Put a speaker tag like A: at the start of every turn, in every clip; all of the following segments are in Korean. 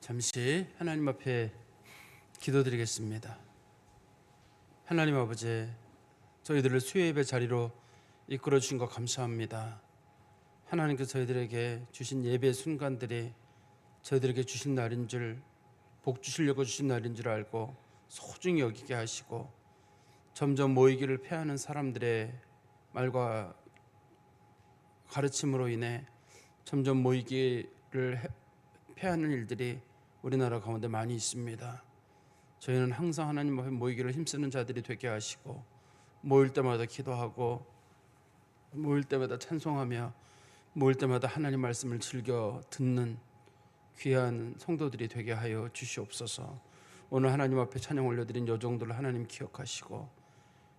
A: 잠시 하나님 앞에 기도드리겠습니다. 하나님 아버지, 저희들을 수요예배 자리로 이끌어 주신 것 감사합니다. 하나님께서 저희들에게 주신 예배 순간들이 저희들에게 주신 날인 줄, 복 주시려고 주신 날인 줄 알고 소중히 여기게 하시고, 점점 모이기를 패하는 사람들의 말과 가르침으로 인해 점점 모이기를 패하는 일들이 우리나라 가운데 많이 있습니다. 저희는 항상 하나님 앞에 모이기를 힘쓰는 자들이 되게 하시고, 모일 때마다 기도하고, 모일 때마다 찬송하며, 모일 때마다 하나님 말씀을 즐겨 듣는 귀한 성도들이 되게 하여 주시옵소서. 오늘 하나님 앞에 찬양 올려드린 여종들을 하나님 기억하시고,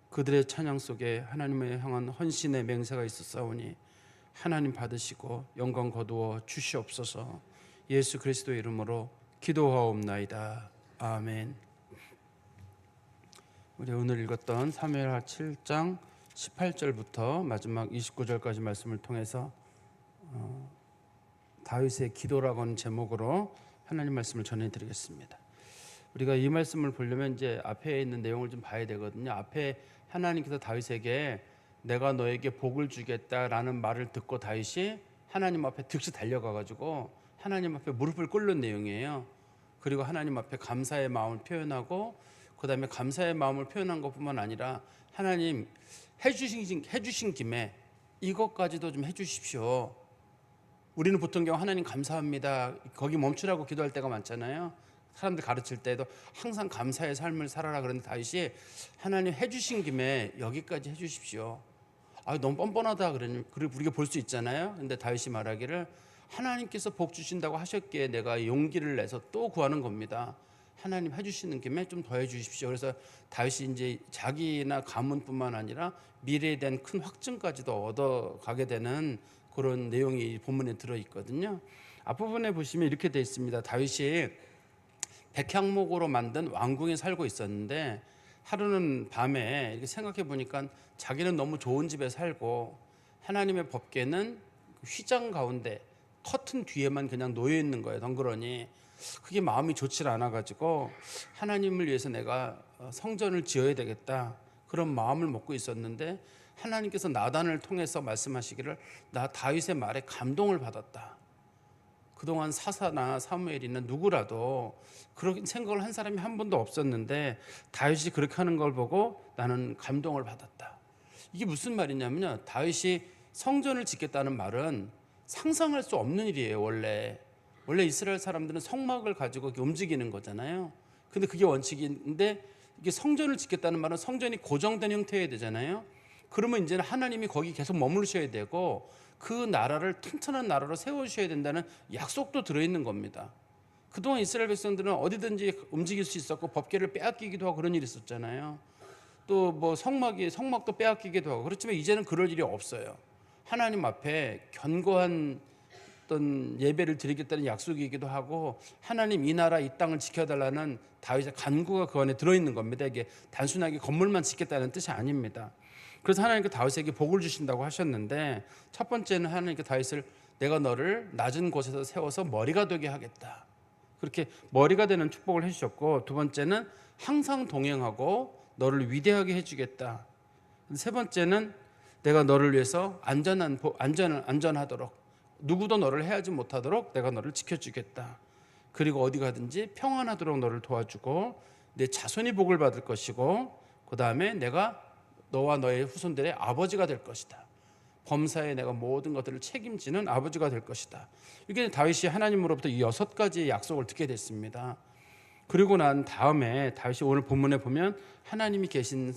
A: 그들의 찬양 속에 하나님을 향한 헌신의 맹세가 있었사오니 하나님 받으시고 영광 거두어 주시옵소서. 예수 그리스도의 이름으로 기도하옵나이다. 아멘. 우리 오늘 읽었던 사무엘하 7장 18절부터 마지막 29절까지 말씀을 통해서 다윗의 기도라고 하는 제목으로 하나님 말씀을 전해드리겠습니다. 우리가 이 말씀을 보려면 이제 앞에 있는 내용을 좀 봐야 되거든요. 앞에 하나님께서 다윗에게 내가 너에게 복을 주겠다라는 말을 듣고 다윗이 하나님 앞에 득시 달려가가지고 하나님 앞에 무릎을 꿇는 내용이에요. 그리고 하나님 앞에 감사의 마음을 표현하고, 그 다음에 감사의 마음을 표현한 것뿐만 아니라 하나님 해주신 김에 이것까지도 좀 해주십시오. 우리는 보통 경우 하나님 감사합니다 거기 멈추라고 기도할 때가 많잖아요. 사람들 가르칠 때도 항상 감사의 삶을 살아라 그러는데 다윗이 하나님 해주신 김에 여기까지 해주십시오. 너무 뻔뻔하다 그리고 우리가 볼 수 있잖아요. 근데 다윗이 말하기를 하나님께서 복 주신다고 하셨기에 내가 용기를 내서 또 구하는 겁니다. 하나님 해주시는 김에 좀 더 해주십시오. 그래서 다윗이 이제 자기나 가문뿐만 아니라 미래에 대한 큰 확증까지도 얻어가게 되는 그런 내용이 본문에 들어있거든요. 앞부분에 보시면 이렇게 되어 있습니다. 다윗이 백향목으로 만든 왕궁에 살고 있었는데, 하루는 밤에 이렇게 생각해 보니까 자기는 너무 좋은 집에 살고 하나님의 법궤는 휘장 가운데 커튼 뒤에만 그냥 놓여 있는 거예요. 덩그러니 그게 마음이 좋지 않아 가지고 하나님을 위해서 내가 성전을 지어야 되겠다 그런 마음을 먹고 있었는데, 하나님께서 나단을 통해서 말씀하시기를 나 다윗의 말에 감동을 받았다. 그동안 사사나 사무엘이나 누구라도 그런 생각을 한 사람이 한 번도 없었는데 다윗이 그렇게 하는 걸 보고 나는 감동을 받았다. 이게 무슨 말이냐면요, 다윗이 성전을 짓겠다는 말은 상상할 수 없는 일이에요. 원래 이스라엘 사람들은 성막을 가지고 움직이는 거잖아요. 근데 그게 원칙인데, 이게 성전을 짓겠다는 말은 성전이 고정된 형태여야 되잖아요. 그러면 이제는 하나님이 거기 계속 머무르셔야 되고 그 나라를 튼튼한 나라로 세워주셔야 된다는 약속도 들어있는 겁니다. 그동안 이스라엘 백성들은 어디든지 움직일 수 있었고 법궤를 빼앗기기도 하고 그런 일이 있었잖아요. 또 뭐 성막도 빼앗기기도 하고. 그렇지만 이제는 그럴 일이 없어요. 하나님 앞에 견고한 어떤 예배를 드리겠다는 약속이기도 하고, 하나님 이 나라 이 땅을 지켜달라는 다윗의 간구가 그 안에 들어있는 겁니다. 이게 단순하게 건물만 짓겠다는 뜻이 아닙니다. 그래서 하나님께 다윗에게 복을 주신다고 하셨는데, 첫 번째는 하나님께 다윗을 내가 너를 낮은 곳에서 세워서 머리가 되게 하겠다, 그렇게 머리가 되는 축복을 해주셨고, 두 번째는 항상 동행하고 너를 위대하게 해주겠다. 세 번째는 내가 너를 위해서 안전하도록, 누구도 너를 해하지 못하도록 내가 너를 지켜주겠다. 그리고 어디 가든지 평안하도록 너를 도와주고 내 자손이 복을 받을 것이고, 그 다음에 내가 너와 너의 후손들의 아버지가 될 것이다. 범사에 내가 모든 것들을 책임지는 아버지가 될 것이다. 이게 다윗이 하나님으로부터 이 6가지의 약속을 듣게 됐습니다. 그리고 난 다음에 다윗이 오늘 본문에 보면 하나님이 계신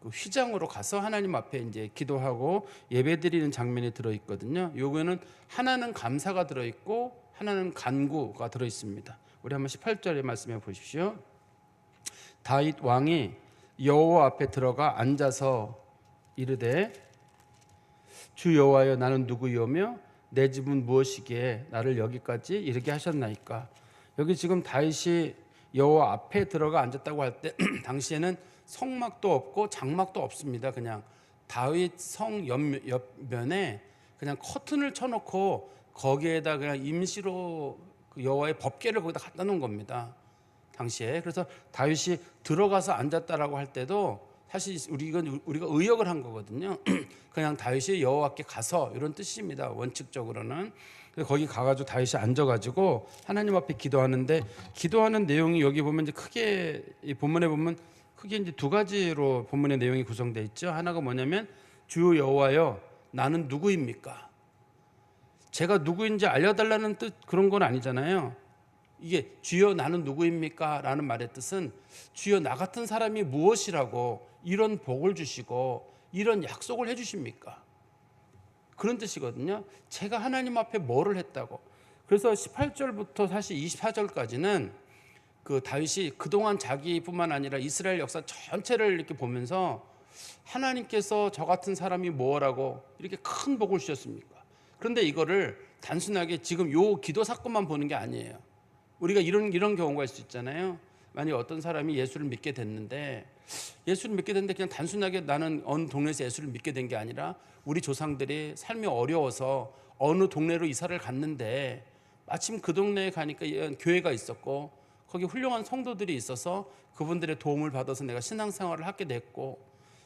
A: 그 휘장으로 가서 하나님 앞에 이제 기도하고 예배드리는 장면이 들어 있거든요. 요거는 하나는 감사가 들어 있고 하나는 간구가 들어 있습니다. 우리 한번 18절의 말씀해 보십시오. 다윗 왕이 여호와 앞에 들어가 앉아서 이르되 주 여호와여 나는 누구이오며 내 집은 무엇이기에 나를 여기까지 이르게 하셨나이까. 여기 지금 다윗이 여호와 앞에 들어가 앉았다고 할 때 당시에는 성막도 없고 장막도 없습니다. 그냥 다윗 성 옆면에 그냥 커튼을 쳐놓고 거기에다 그냥 임시로 그 여호와의 법궤를 거기다 갖다 놓은 겁니다. 당시에. 그래서 다윗이 들어가서 앉았다라고 할 때도 사실 우리가 의역을 한 거거든요. 그냥 다윗이 여호와께 가서 이런 뜻입니다. 원칙적으로는. 그래서 거기 가가지고 다윗이 앉아가지고 하나님 앞에 기도하는데, 기도하는 내용이 여기 보면 이제 크게 이 본문에 보면 크게 이제 두 가지로 본문의 내용이 구성되어 있죠. 하나가 뭐냐면 주 여호와여 나는 누구입니까? 제가 누구인지 알려달라는 뜻, 그런 건 아니잖아요. 이게 주여 나는 누구입니까? 라는 말의 뜻은 주여 나 같은 사람이 무엇이라고 이런 복을 주시고 이런 약속을 해주십니까? 그런 뜻이거든요. 제가 하나님 앞에 뭐를 했다고. 그래서 18절부터 사실 24절까지는 그 다윗이 그동안 자기뿐만 아니라 이스라엘 역사 전체를 이렇게 보면서 하나님께서 저 같은 사람이 뭐라고 이렇게 큰 복을 주셨습니까? 그런데 이거를 단순하게 지금 요 기도 사건만 보는 게 아니에요. 우리가 이런 경우가 있을 수 있잖아요. 만약 어떤 사람이 예수를 믿게 됐는데 그냥 단순하게 나는 어느 동네에서 예수를 믿게 된 게 아니라 우리 조상들이 삶이 어려워서 어느 동네로 이사를 갔는데 마침 그 동네에 가니까 교회가 있었고 거기 훌륭한 성도들이 있어서 그분들의 도움을 받아서 내가 신앙생활을 하게 됐고,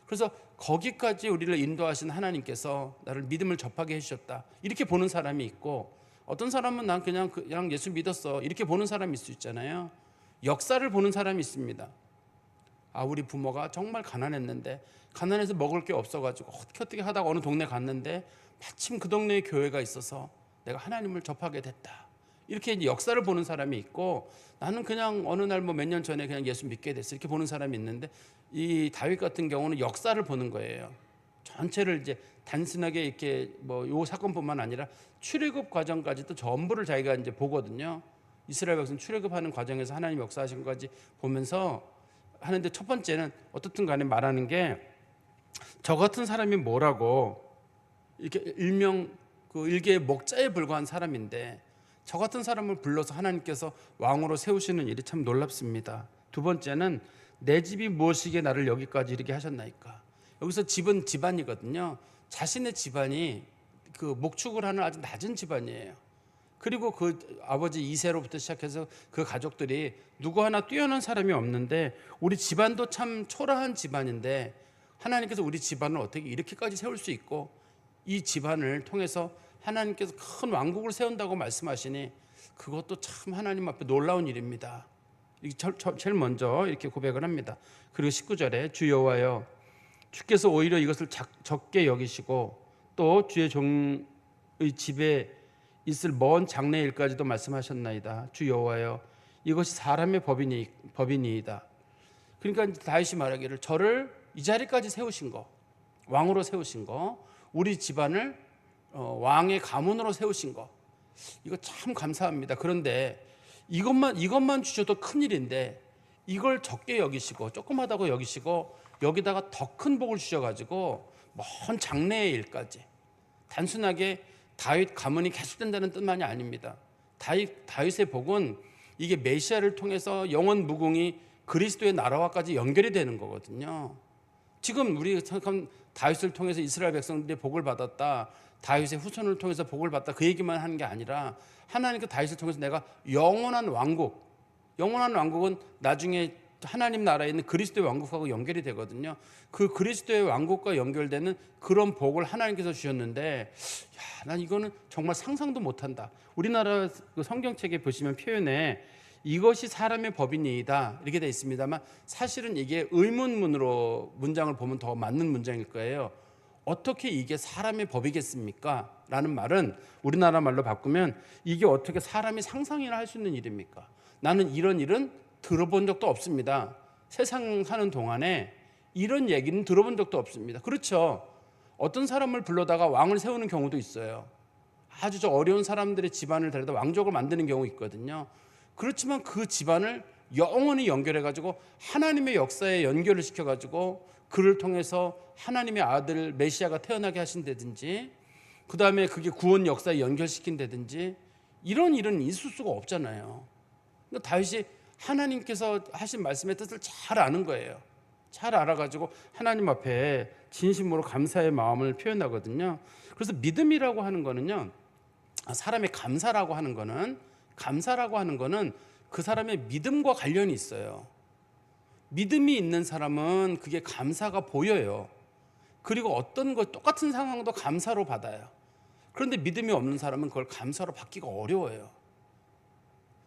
A: 그래서 거기까지 우리를 인도하신 하나님께서 나를 믿음을 접하게 해주셨다, 이렇게 보는 사람이 있고, 어떤 사람은 난 그냥 예수 믿었어 이렇게 보는 사람이 있을 수 있잖아요. 역사를 보는 사람이 있습니다. 우리 부모가 정말 가난했는데 가난해서 먹을 게 없어가지고 어떻게 하다가 어느 동네 갔는데 마침 그 동네에 교회가 있어서 내가 하나님을 접하게 됐다, 이렇게 이제 역사를 보는 사람이 있고, 나는 그냥 어느 날 몇 년 전에 그냥 예수 믿게 됐어 이렇게 보는 사람이 있는데, 이 다윗 같은 경우는 역사를 보는 거예요. 전체를 이제 단순하게 이렇게 요 사건뿐만 아니라 출애굽 과정까지도 전부를 자기가 이제 보거든요. 이스라엘 백성 출애굽하는 과정에서 하나님 역사하신 것까지 보면서 하는데, 첫 번째는 어떻든 간에 말하는 게 저 같은 사람이 뭐라고, 이렇게 일명 그 일개의 목자에 불과한 사람인데 저 같은 사람을 불러서 하나님께서 왕으로 세우시는 일이 참 놀랍습니다. 두 번째는 내 집이 무엇이기에 나를 여기까지 이렇게 하셨나이까. 여기서 집은 집안이거든요. 자신의 집안이 그 목축을 하는 아주 낮은 집안이에요. 그리고 그 아버지 이세로부터 시작해서 그 가족들이 누구 하나 뛰어난 사람이 없는데 우리 집안도 참 초라한 집안인데 하나님께서 우리 집안을 어떻게 이렇게까지 세울 수 있고 이 집안을 통해서 하나님께서 큰 왕국을 세운다고 말씀하시니 그것도 참 하나님 앞에 놀라운 일입니다. 제일 먼저 이렇게 고백을 합니다. 그리고 19절에 주 여호와여 주께서 오히려 이것을 적게 여기시고 또 주의 종의 집에 있을 먼 장래 일까지도 말씀하셨나이다. 주 여호와여 이것이 사람의 법이니이다. 그러니까 다윗이 말하기를 저를 이 자리까지 세우신 거, 왕으로 세우신 거, 우리 집안을 왕의 가문으로 세우신 거, 이거 참 감사합니다. 그런데 이것만 주셔도 큰일인데 이걸 적게 여기시고 조그마하다고 여기시고 여기다가 더 큰 복을 주셔가지고 먼 장래의 일까지, 단순하게 다윗 가문이 계속된다는 뜻만이 아닙니다. 다윗의 복은 이게 메시아를 통해서 영원 무궁이 그리스도의 나라와까지 연결이 되는 거거든요. 지금 우리 다윗을 통해서 이스라엘 백성들이 복을 받았다, 다윗의 후손을 통해서 복을 받다, 그 얘기만 하는 게 아니라 하나님께 다윗을 통해서 내가 영원한 왕국은 나중에 하나님 나라에 있는 그리스도의 왕국하고 연결이 되거든요. 그 그리스도의 왕국과 연결되는 그런 복을 하나님께서 주셨는데, 난 이거는 정말 상상도 못한다. 우리나라 그 성경책에 보시면 표현에 이것이 사람의 법이니이다 이렇게 되어 있습니다만, 사실은 이게 의문문으로 문장을 보면 더 맞는 문장일 거예요. 어떻게 이게 사람의 법이겠습니까? 라는 말은 우리나라 말로 바꾸면 이게 어떻게 사람이 상상이나 할 수 있는 일입니까? 나는 이런 일은 들어본 적도 없습니다. 세상 사는 동안에 이런 얘기는 들어본 적도 없습니다. 그렇죠? 어떤 사람을 불러다가 왕을 세우는 경우도 있어요. 아주 어려운 사람들의 집안을 데려다 왕족을 만드는 경우 있거든요. 그렇지만 그 집안을 영원히 연결해가지고 하나님의 역사에 연결을 시켜가지고 그를 통해서 하나님의 아들 메시아가 태어나게 하신다든지, 그 다음에 그게 구원 역사에 연결시킨다든지, 이런 일은 있을 수가 없잖아요. 그러니까 다윗이 하나님께서 하신 말씀의 뜻을 잘 아는 거예요. 잘 알아가지고 하나님 앞에 진심으로 감사의 마음을 표현하거든요. 그래서 믿음이라고 하는 거는요, 사람의 감사라고 하는 거는 감사라고 하는 거는 그 사람의 믿음과 관련이 있어요. 믿음이 있는 사람은 그게 감사가 보여요. 그리고 어떤 것 똑같은 상황도 감사로 받아요. 그런데 믿음이 없는 사람은 그걸 감사로 받기가 어려워요.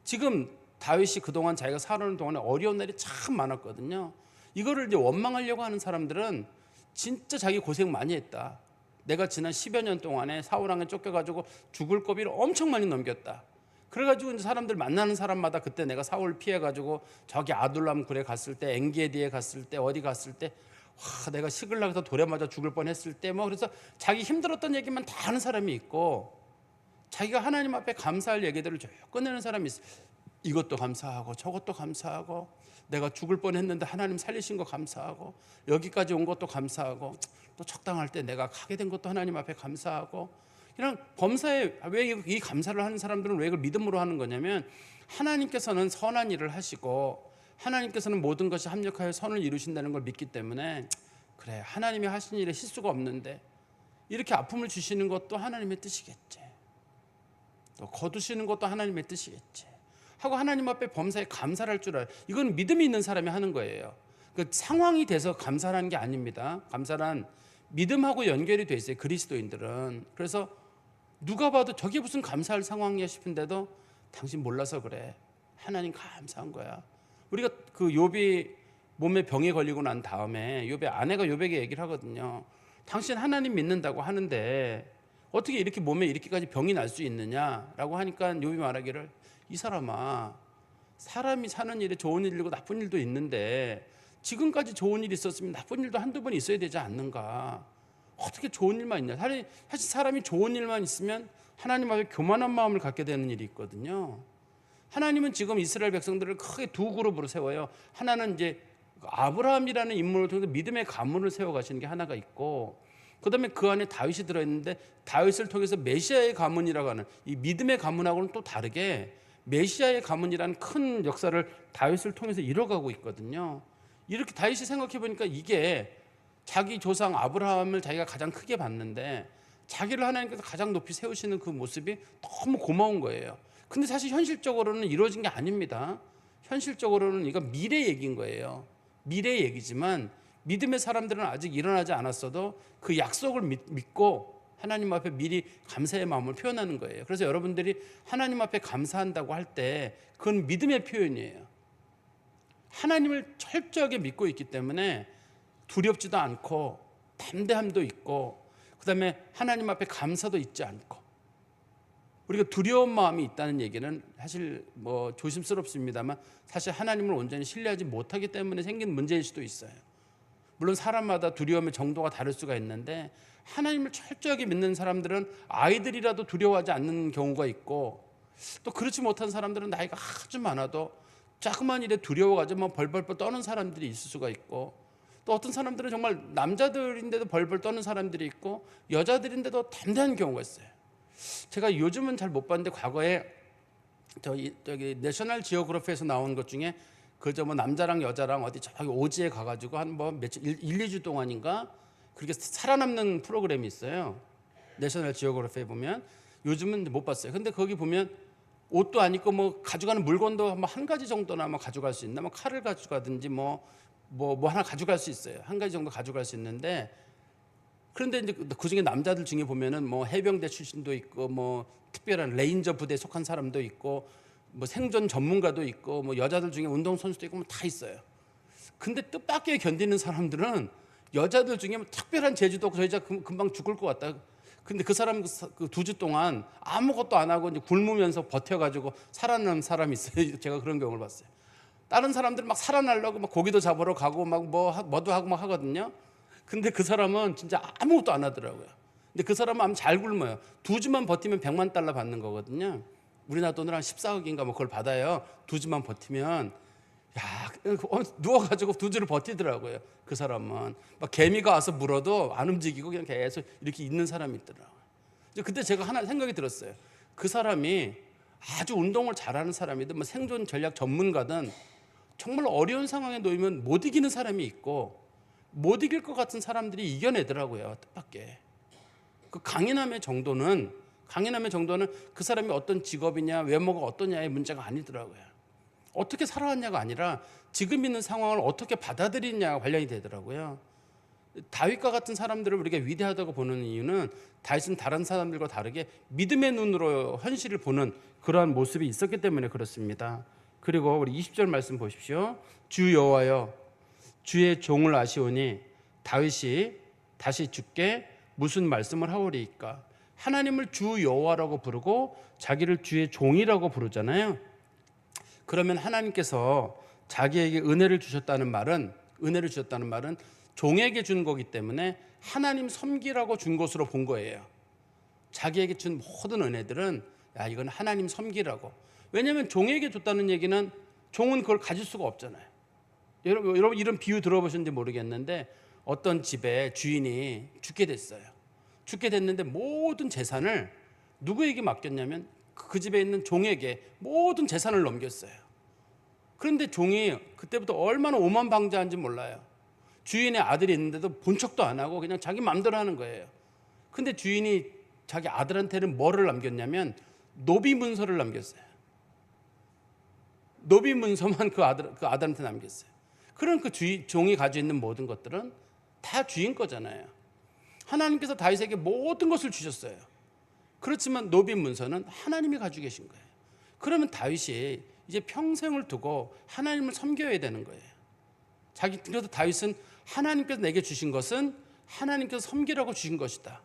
A: 지금 다윗이 그동안 자기가 살아오는 동안에 어려운 날이 참 많았거든요. 이거를 이제 원망하려고 하는 사람들은 진짜 자기 고생 많이 했다. 내가 지난 10여 년 동안에 사울 왕에 쫓겨가지고 죽을 고비를 엄청 많이 넘겼다. 그래가지고 이제 사람들 만나는 사람마다 그때 내가 사울 피해가지고 저기 아둘람 굴에 갔을 때, 엔게디에 갔을 때, 어디 갔을 때, 와, 내가 시글락에서 돌에 맞아 죽을 뻔했을 때, 뭐 그래서 자기 힘들었던 얘기만 다 하는 사람이 있고, 자기가 하나님 앞에 감사할 얘기들을 쭉 꺼내는 사람이 있어. 이것도 감사하고 저것도 감사하고, 내가 죽을 뻔했는데 하나님 살리신 거 감사하고, 여기까지 온 것도 감사하고, 또 적당할 때 내가 가게 된 것도 하나님 앞에 감사하고. 그냥 범사에 왜 이 감사를 하는 사람들은 왜 이걸 믿음으로 하는 거냐면, 하나님께서는 선한 일을 하시고 하나님께서는 모든 것이 합력하여 선을 이루신다는 걸 믿기 때문에, 그래 하나님이 하신 일에 실수가 없는데 이렇게 아픔을 주시는 것도 하나님의 뜻이겠지, 또 거두시는 것도 하나님의 뜻이겠지 하고 하나님 앞에 범사에 감사를 할 줄 알아요. 이건 믿음이 있는 사람이 하는 거예요. 그 상황이 돼서 감사라는 게 아닙니다. 감사란 믿음하고 연결이 돼 있어요, 그리스도인들은. 그래서 누가 봐도 저게 무슨 감사할 상황이야 싶은데도 당신 몰라서 그래, 하나님 감사한 거야. 우리가 그 욥이 몸에 병에 걸리고 난 다음에 욥의 아내가 욥에게 얘기를 하거든요. 당신 하나님 믿는다고 하는데 어떻게 이렇게 몸에 이렇게까지 병이 날 수 있느냐라고 하니까 욥이 말하기를, 이 사람아, 사람이 사는 일에 좋은 일이고 나쁜 일도 있는데 지금까지 좋은 일이 있었으면 나쁜 일도 한두 번 있어야 되지 않는가? 어떻게 좋은 일만 있냐? 사실 사람이 좋은 일만 있으면 하나님 앞에 교만한 마음을 갖게 되는 일이 있거든요. 하나님은 지금 이스라엘 백성들을 크게 두 그룹으로 세워요. 하나는 이제 아브라함이라는 인물을 통해서 믿음의 가문을 세워가시는 게 하나가 있고, 그다음에 그 안에 다윗이 들어있는데 다윗을 통해서 메시아의 가문이라고 하는 이 믿음의 가문하고는 또 다르게 메시아의 가문이라는 큰 역사를 다윗을 통해서 이뤄가고 있거든요. 이렇게 다윗이 생각해 보니까 이게 자기 조상 아브라함을 자기가 가장 크게 봤는데 자기를 하나님께서 가장 높이 세우시는 그 모습이 너무 고마운 거예요. 근데 사실 현실적으로는 이루어진 게 아닙니다. 현실적으로는 이건 미래 얘기인 거예요. 미래 얘기지만 믿음의 사람들은 아직 일어나지 않았어도 그 약속을 믿고 하나님 앞에 미리 감사의 마음을 표현하는 거예요. 그래서 여러분들이 하나님 앞에 감사한다고 할 때 그건 믿음의 표현이에요. 하나님을 철저하게 믿고 있기 때문에 두렵지도 않고 담대함도 있고, 그 다음에 하나님 앞에 감사도 있지 않고. 우리가 두려운 마음이 있다는 얘기는 사실 뭐 조심스럽습니다만 사실 하나님을 온전히 신뢰하지 못하기 때문에 생긴 문제일 수도 있어요. 물론 사람마다 두려움의 정도가 다를 수가 있는데 하나님을 철저하게 믿는 사람들은 아이들이라도 두려워하지 않는 경우가 있고, 또 그렇지 못한 사람들은 나이가 아주 많아도 자그만 일에 두려워가지고 막 벌벌벌 떠는 사람들이 있을 수가 있고, 또 어떤 사람들은 정말 남자들인데도 벌벌 떠는 사람들이 있고 여자들인데도 담대한 경우가 있어요. 제가 요즘은 잘 못 봤는데 과거에 저기 내셔널 지오그래피에서 나온 것 중에 그저 뭐 남자랑 여자랑 어디 저기 오지에 가가지고 한 뭐 며칠 1-2주 동안인가 그렇게 살아남는 프로그램이 있어요. 내셔널 지오그래피에 보면. 요즘은 못 봤어요. 근데 거기 보면 옷도 안 입고 뭐 가져가는 물건도 뭐 한 가지 정도나 뭐 가져갈 수 있나, 뭐 칼을 가져가든지 뭐 하나 가져갈 수 있어요. 한 가지 정도 가져갈 수 있는데, 그런데 이제 그 중에 남자들 중에 보면은 뭐 해병대 출신도 있고 뭐 특별한 레인저 부대에 속한 사람도 있고 뭐 생존 전문가도 있고 뭐 여자들 중에 운동선수도 있고 뭐 다 있어요. 근데 뜻밖의 견디는 사람들은 여자들 중에 뭐 특별한 재주도 없고 저 여자 금방 죽을 것 같다. 근데 그 사람 그 2주 동안 아무것도 안 하고 이제 굶으면서 버텨가지고 살아남은 사람이 있어요. 제가 그런 경우를 봤어요. 다른 사람들은 막 살아나려고 막 고기도 잡으러 가고 막 뭐도 하고 막 하거든요. 근데 그 사람은 진짜 아무것도 안 하더라고요. 근데 그 사람은 아무 잘 굶어요. 2주만 버티면 $1,000,000 받는 거거든요. 우리나라 돈으로 한 14억인가 뭐 그걸 받아요. 2주만 버티면. 야, 누워가지고 2주를 버티더라고요. 그 사람은 막 개미가 와서 물어도 안 움직이고 그냥 계속 이렇게 있는 사람이 있더라고요. 그때 제가 하나 생각이 들었어요. 그 사람이 아주 운동을 잘하는 사람이든 뭐 생존 전략 전문가든 정말 어려운 상황에 놓이면 못 이기는 사람이 있고 못 이길 것 같은 사람들이 이겨내더라고요. 뜻밖의 그 강인함의 정도는 강인함의 정도는 그 사람이 어떤 직업이냐 외모가 어떠냐의 문제가 아니더라고요. 어떻게 살아왔냐가 아니라 지금 있는 상황을 어떻게 받아들이냐가 관련이 되더라고요. 다윗과 같은 사람들을 우리가 위대하다고 보는 이유는 다윗은 다른 사람들과 다르게 믿음의 눈으로 현실을 보는 그러한 모습이 있었기 때문에 그렇습니다. 그리고 우리 20절 말씀 보십시오. 주 여호와여 주의 종을 아시오니 다윗이 다시 주께 무슨 말씀을 하오리이까. 하나님을 주 여호와라고 부르고 자기를 주의 종이라고 부르잖아요. 그러면 하나님께서 자기에게 은혜를 주셨다는 말은 종에게 준 거기 때문에 하나님 섬기라고 준 것으로 본 거예요. 자기에게 준 모든 은혜들은 이건 하나님 섬기라고. 왜냐하면 종에게 줬다는 얘기는 종은 그걸 가질 수가 없잖아요. 여러분 이런 비유 들어보셨는지 모르겠는데 어떤 집에 주인이 죽게 됐어요. 죽게 됐는데 모든 재산을 누구에게 맡겼냐면 그 집에 있는 종에게 모든 재산을 넘겼어요. 그런데 종이 그때부터 얼마나 오만방자한지 몰라요. 주인의 아들이 있는데도 본 척도 안 하고 그냥 자기 마음대로 하는 거예요. 근데 주인이 자기 아들한테는 뭐를 남겼냐면 노비 문서를 남겼어요. 노비 문서만 그 아들한테 남겼어요. 그런 그 종이 가지고 있는 모든 것들은 다 주인 거잖아요. 하나님께서 다윗에게 모든 것을 주셨어요. 그렇지만 노비 문서는 하나님이 가지고 계신 거예요. 그러면 다윗이 이제 평생을 두고 하나님을 섬겨야 되는 거예요. 그래서 다윗은 하나님께서 내게 주신 것은 하나님께서 섬기라고 주신 것이다.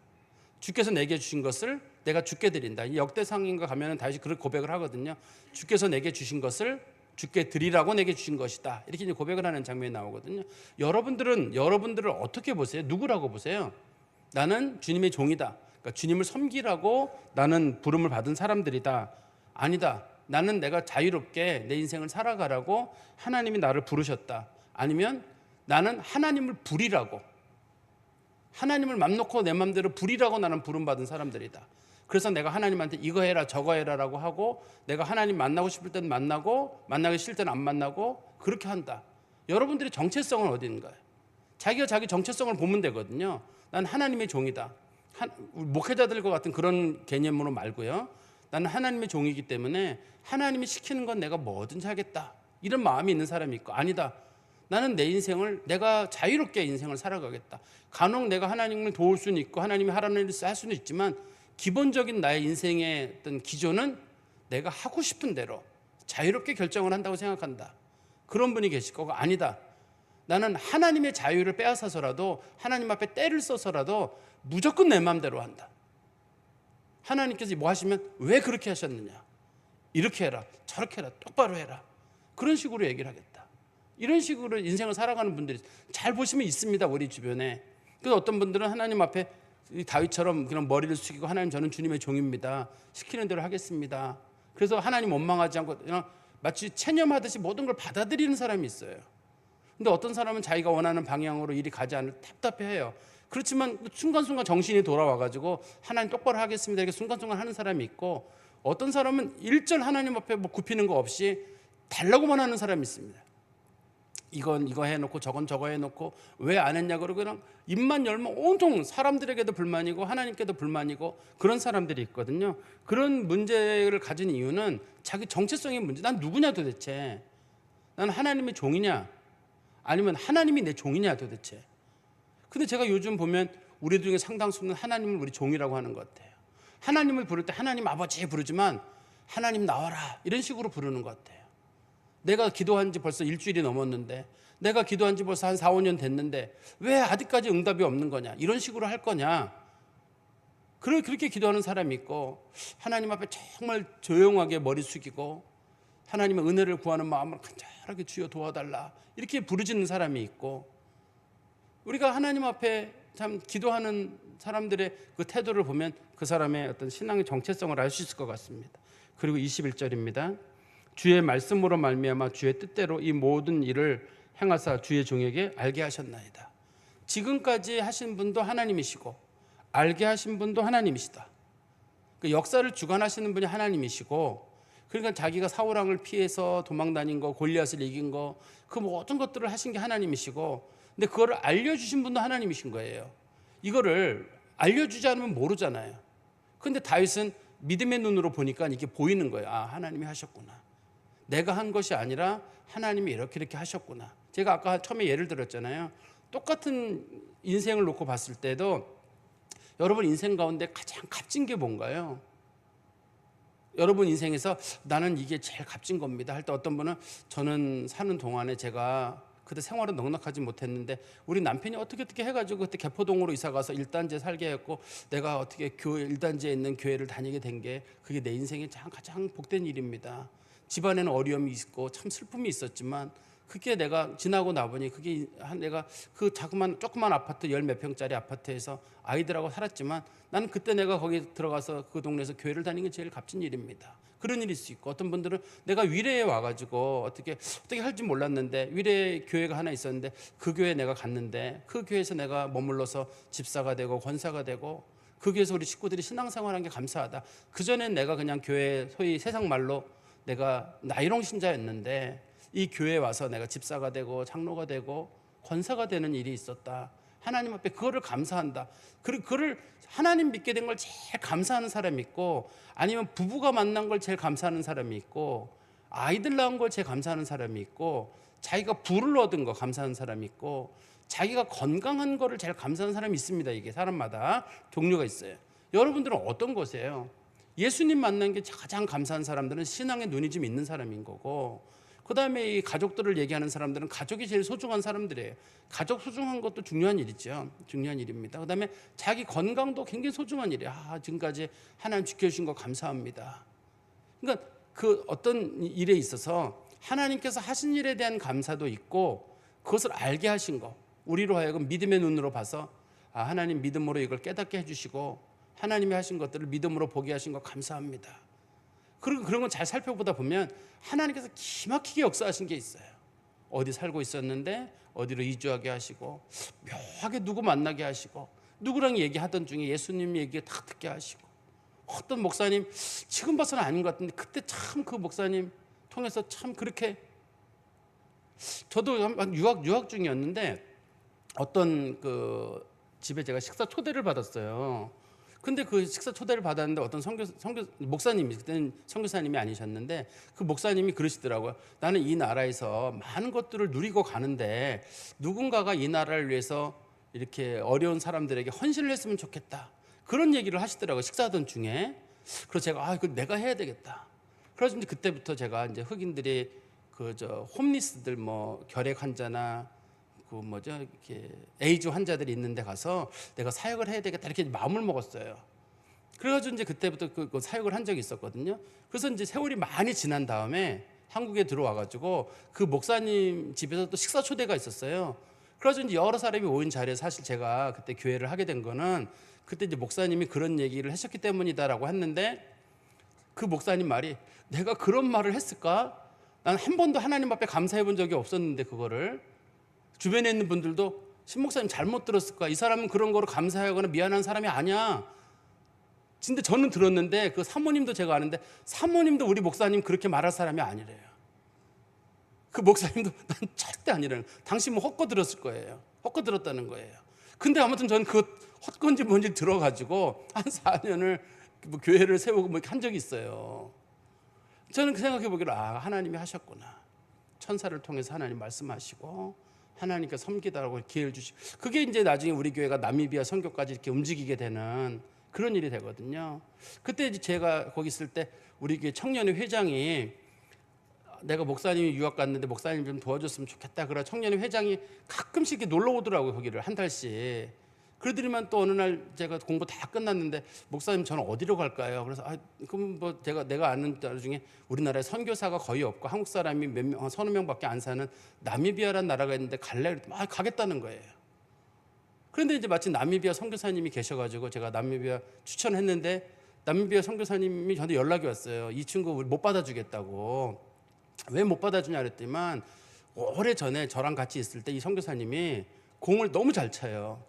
A: 주께서 내게 주신 것을 내가 주께 드린다. 이 역대상인가 가면은 다윗이 그렇게 고백을 하거든요. 주께서 내게 주신 것을 주께 드리라고 내게 주신 것이다. 이렇게 이제 고백을 하는 장면이 나오거든요. 여러분들을 어떻게 보세요? 누구라고 보세요? 나는 주님의 종이다. 그러니까 주님을 섬기라고 나는 부름을 받은 사람들이다. 아니다. 나는 내가 자유롭게 내 인생을 살아가라고 하나님이 나를 부르셨다. 아니면 나는 하나님을 부리라고, 하나님을 맘 놓고 내 맘대로 부리라고 나는 부름받은 사람들이다. 그래서 내가 하나님한테 이거 해라 저거 해라라고 하고 내가 하나님 만나고 싶을 때는 만나고 만나기 싫을 때는 안 만나고 그렇게 한다. 여러분들의 정체성은 어디인가요? 자기가 자기 정체성을 보면 되거든요. 난 하나님의 종이다. 목회자들과 같은 그런 개념으로 말고요. 나는 하나님의 종이기 때문에 하나님이 시키는 건 내가 뭐든지 하겠다. 이런 마음이 있는 사람이 있고, 아니다. 나는 내 인생을 내가 자유롭게 인생을 살아가겠다. 간혹 내가 하나님을 도울 수는 있고 하나님이 하라는 일을 할 수는 있지만 기본적인 나의 인생의 어떤 기조는 내가 하고 싶은 대로 자유롭게 결정을 한다고 생각한다. 그런 분이 계실 거고, 아니다. 나는 하나님의 자유를 빼앗아서라도 하나님 앞에 때를 써서라도 무조건 내 마음대로 한다. 하나님께서 뭐 하시면 왜 그렇게 하셨느냐, 이렇게 해라 저렇게 해라 똑바로 해라, 그런 식으로 얘기를 하겠다. 이런 식으로 인생을 살아가는 분들이 잘 보시면 있습니다, 우리 주변에. 그래서 어떤 분들은 하나님 앞에 다윗처럼 그냥 머리를 숙이고 하나님 저는 주님의 종입니다, 시키는 대로 하겠습니다. 그래서 하나님 원망하지 않고 그냥 마치 체념하듯이 모든 걸 받아들이는 사람이 있어요. 근데 어떤 사람은 자기가 원하는 방향으로 일이 가지 않을 답답해해요. 그렇지만 순간순간 정신이 돌아와가지고 하나님 똑바로 하겠습니다 이렇게 순간순간 하는 사람이 있고, 어떤 사람은 일절 하나님 앞에 뭐 굽히는 거 없이 달라고만 하는 사람이 있습니다. 이건 이거 해놓고 저건 저거 해놓고 왜 안 했냐 그러고 그냥 입만 열면 온통 사람들에게도 불만이고 하나님께도 불만이고 그런 사람들이 있거든요. 그런 문제를 가진 이유는 자기 정체성의 문제. 난 누구냐 도대체? 난 하나님의 종이냐 아니면 하나님이 내 종이냐 도대체? 근데 제가 요즘 보면 우리 중에 상당수는 하나님을 우리 종이라고 하는 것 같아요. 하나님을 부를 때 하나님 아버지 부르지만 하나님 나와라 이런 식으로 부르는 것 같아요. 내가 기도한 지 벌써 일주일이 넘었는데, 내가 기도한 지 벌써 한 4, 5년 됐는데 왜 아직까지 응답이 없는 거냐, 이런 식으로 할 거냐. 그렇게 기도하는 사람이 있고, 하나님 앞에 정말 조용하게 머리 숙이고 하나님의 은혜를 구하는 마음을 간절하게 주여 도와달라 이렇게 부르짖는 사람이 있고, 우리가 하나님 앞에 참 기도하는 사람들의 그 태도를 보면 그 사람의 어떤 신앙의 정체성을 알 수 있을 것 같습니다. 그리고 21절입니다. 주의 말씀으로 말미암아 주의 뜻대로 이 모든 일을 행하사 주의 종에게 알게 하셨나이다. 지금까지 하신 분도 하나님이시고 알게 하신 분도 하나님이시다. 그 역사를 주관하시는 분이 하나님이시고, 그러니까 자기가 사울왕을 피해서 도망다닌 거, 골리앗을 이긴 거, 그 모든 것들을 하신 게 하나님이시고, 근데 그거를 알려주신 분도 하나님이신 거예요. 이거를 알려주지 않으면 모르잖아요. 근데 다윗은 믿음의 눈으로 보니까 이게 보이는 거예요. 아, 하나님이 하셨구나. 내가 한 것이 아니라 하나님이 이렇게 하셨구나. 제가 아까 처음에 예를 들었잖아요. 똑같은 인생을 놓고 봤을 때도 여러분 인생 가운데 가장 값진 게 뭔가요? 여러분 인생에서 나는 이게 제일 값진 겁니다 할 때 어떤 분은 저는 사는 동안에 제가 그때 생활은 넉넉하지 못했는데 우리 남편이 어떻게 해가지고 그때 개포동으로 이사 가서 1단지에 살게 했고 내가 어떻게 교회 1단지에 있는 교회를 다니게 된 게 그게 내 인생의 가장 복된 일입니다. 집안에는 어려움이 있고 참 슬픔이 있었지만 그게 내가 지나고 나보니 그게 내가 그 조그만 아파트 10몇 평짜리 아파트에서 아이들하고 살았지만 나는 그때 내가 거기 들어가서 그 동네에서 교회를 다니는 게 제일 값진 일입니다. 그런 일일 수 있고 어떤 분들은 내가 위례에 와가지고 어떻게 할지 몰랐는데 위례에 교회가 하나 있었는데 그 교회에 내가 갔는데 그 교회에서 내가 머물러서 집사가 되고 권사가 되고 그 교회에서 우리 식구들이 신앙생활한 게 감사하다. 그전엔 내가 그냥 교회 소위 세상 말로 내가 나이롱 신자였는데 이 교회에 와서 내가 집사가 되고 장로가 되고 권사가 되는 일이 있었다. 하나님 앞에 그거를 감사한다. 그리고 그거를 하나님 믿게 된 걸 제일 감사하는 사람이 있고 아니면 부부가 만난 걸 제일 감사하는 사람이 있고 아이들 낳은 걸 제일 감사하는 사람이 있고 자기가 부를 얻은 거 감사하는 사람이 있고 자기가 건강한 거를 제일 감사하는 사람이 있습니다. 이게 사람마다 종류가 있어요. 여러분들은 어떤 거세요? 예수님 만난 게 가장 감사한 사람들은 신앙의 눈이 좀 있는 사람인 거고 그 다음에 이 가족들을 얘기하는 사람들은 가족이 제일 소중한 사람들이에요. 가족 소중한 것도 중요한 일이죠. 중요한 일입니다. 그 다음에 자기 건강도 굉장히 소중한 일이에요. 지금까지 하나님 지켜주신 거 감사합니다. 그러니까 그 어떤 일에 있어서 하나님께서 하신 일에 대한 감사도 있고 그것을 알게 하신 거 우리로 하여금 믿음의 눈으로 봐서 하나님 믿음으로 이걸 깨닫게 해주시고 하나님이 하신 것들을 믿음으로 보게 하신 거 감사합니다. 그리고 그런 건 잘 살펴보다 보면 하나님께서 기막히게 역사하신 게 있어요. 어디 살고 있었는데 어디로 이주하게 하시고 묘하게 누구 만나게 하시고 누구랑 얘기하던 중에 예수님 얘기 다 듣게 하시고 어떤 목사님 지금 봐서는 아닌 것 같은데 그때 참 그 목사님 통해서 참 그렇게 저도 유학 중이었는데 어떤 그 집에 제가 식사 초대를 받았어요. 근데 그 식사 초대를 받았는데 어떤 목사님이 그때는 선교사님이 아니셨는데 그 목사님이 그러시더라고요. 나는 이 나라에서 많은 것들을 누리고 가는데 누군가가 이 나라를 위해서 이렇게 어려운 사람들에게 헌신을 했으면 좋겠다. 그런 얘기를 하시더라고요. 식사하던 중에. 그래서 제가 그 내가 해야 되겠다. 그래서 이제 그때부터 제가 이제 흑인들이 홈리스들 뭐 결핵 환자나 이렇게 에이즈 환자들이 있는데 가서 내가 사역을 해야 되겠다 이렇게 마음을 먹었어요. 그래가지고 이제 그때부터 그 사역을 한 적이 있었거든요. 그래서 이제 세월이 많이 지난 다음에 한국에 들어와가지고 그 목사님 집에서 또 식사 초대가 있었어요. 그래가지고 이제 여러 사람이 모인 자리에 사실 제가 그때 교회를 하게 된 거는 그때 이제 목사님이 그런 얘기를 하셨기 때문이다라고 했는데 그 목사님 말이 내가 그런 말을 했을까? 난 한 번도 하나님 앞에 감사해 본 적이 없었는데 그거를 주변에 있는 분들도 신 목사님 잘못 들었을 거야. 이 사람은 그런 거로 감사하거나 미안한 사람이 아니야. 근데 저는 들었는데 그 사모님도 제가 아는데 사모님도 우리 목사님 그렇게 말할 사람이 아니래요. 그 목사님도 난 절대 아니래요. 당신 뭐 헛거 들었을 거예요. 헛거 들었다는 거예요. 근데 아무튼 저는 그 헛건지 뭔지 들어가지고 한 4년을 뭐 교회를 세우고 뭐 이렇게 한 적이 있어요. 저는 그 생각해 보기로 하나님이 하셨구나. 천사를 통해서 하나님 말씀하시고 하나님께 섬기다라고 기회를 주시고 그게 이제 나중에 우리 교회가 나미비아 선교까지 이렇게 움직이게 되는 그런 일이 되거든요. 그때 이제 제가 거기 있을 때 우리 교회 청년회 회장이 내가 목사님이 유학 갔는데 목사님 좀 도와줬으면 좋겠다. 그래 청년회 회장이 가끔씩 이렇게 놀러 오더라고요. 거기를 한 달씩. 그러더니만 또 어느 날 제가 공부 다 끝났는데 목사님 저는 어디로 갈까요? 그래서 그럼 뭐 내가 아는 나라 중에 우리나라에 선교사가 거의 없고 한국 사람이 서너 명밖에 안 사는 나미비아라는 나라가 있는데 갈래? 가겠다는 거예요. 그런데 이제 마침 나미비아 선교사님이 계셔가지고 제가 나미비아 추천했는데 나미비아 선교사님이 저한테 연락이 왔어요. 이 친구 우리 못 받아주겠다고. 왜 못 받아주냐 그랬더니만 오래전에 저랑 같이 있을 때 이 선교사님이 공을 너무 잘 쳐요.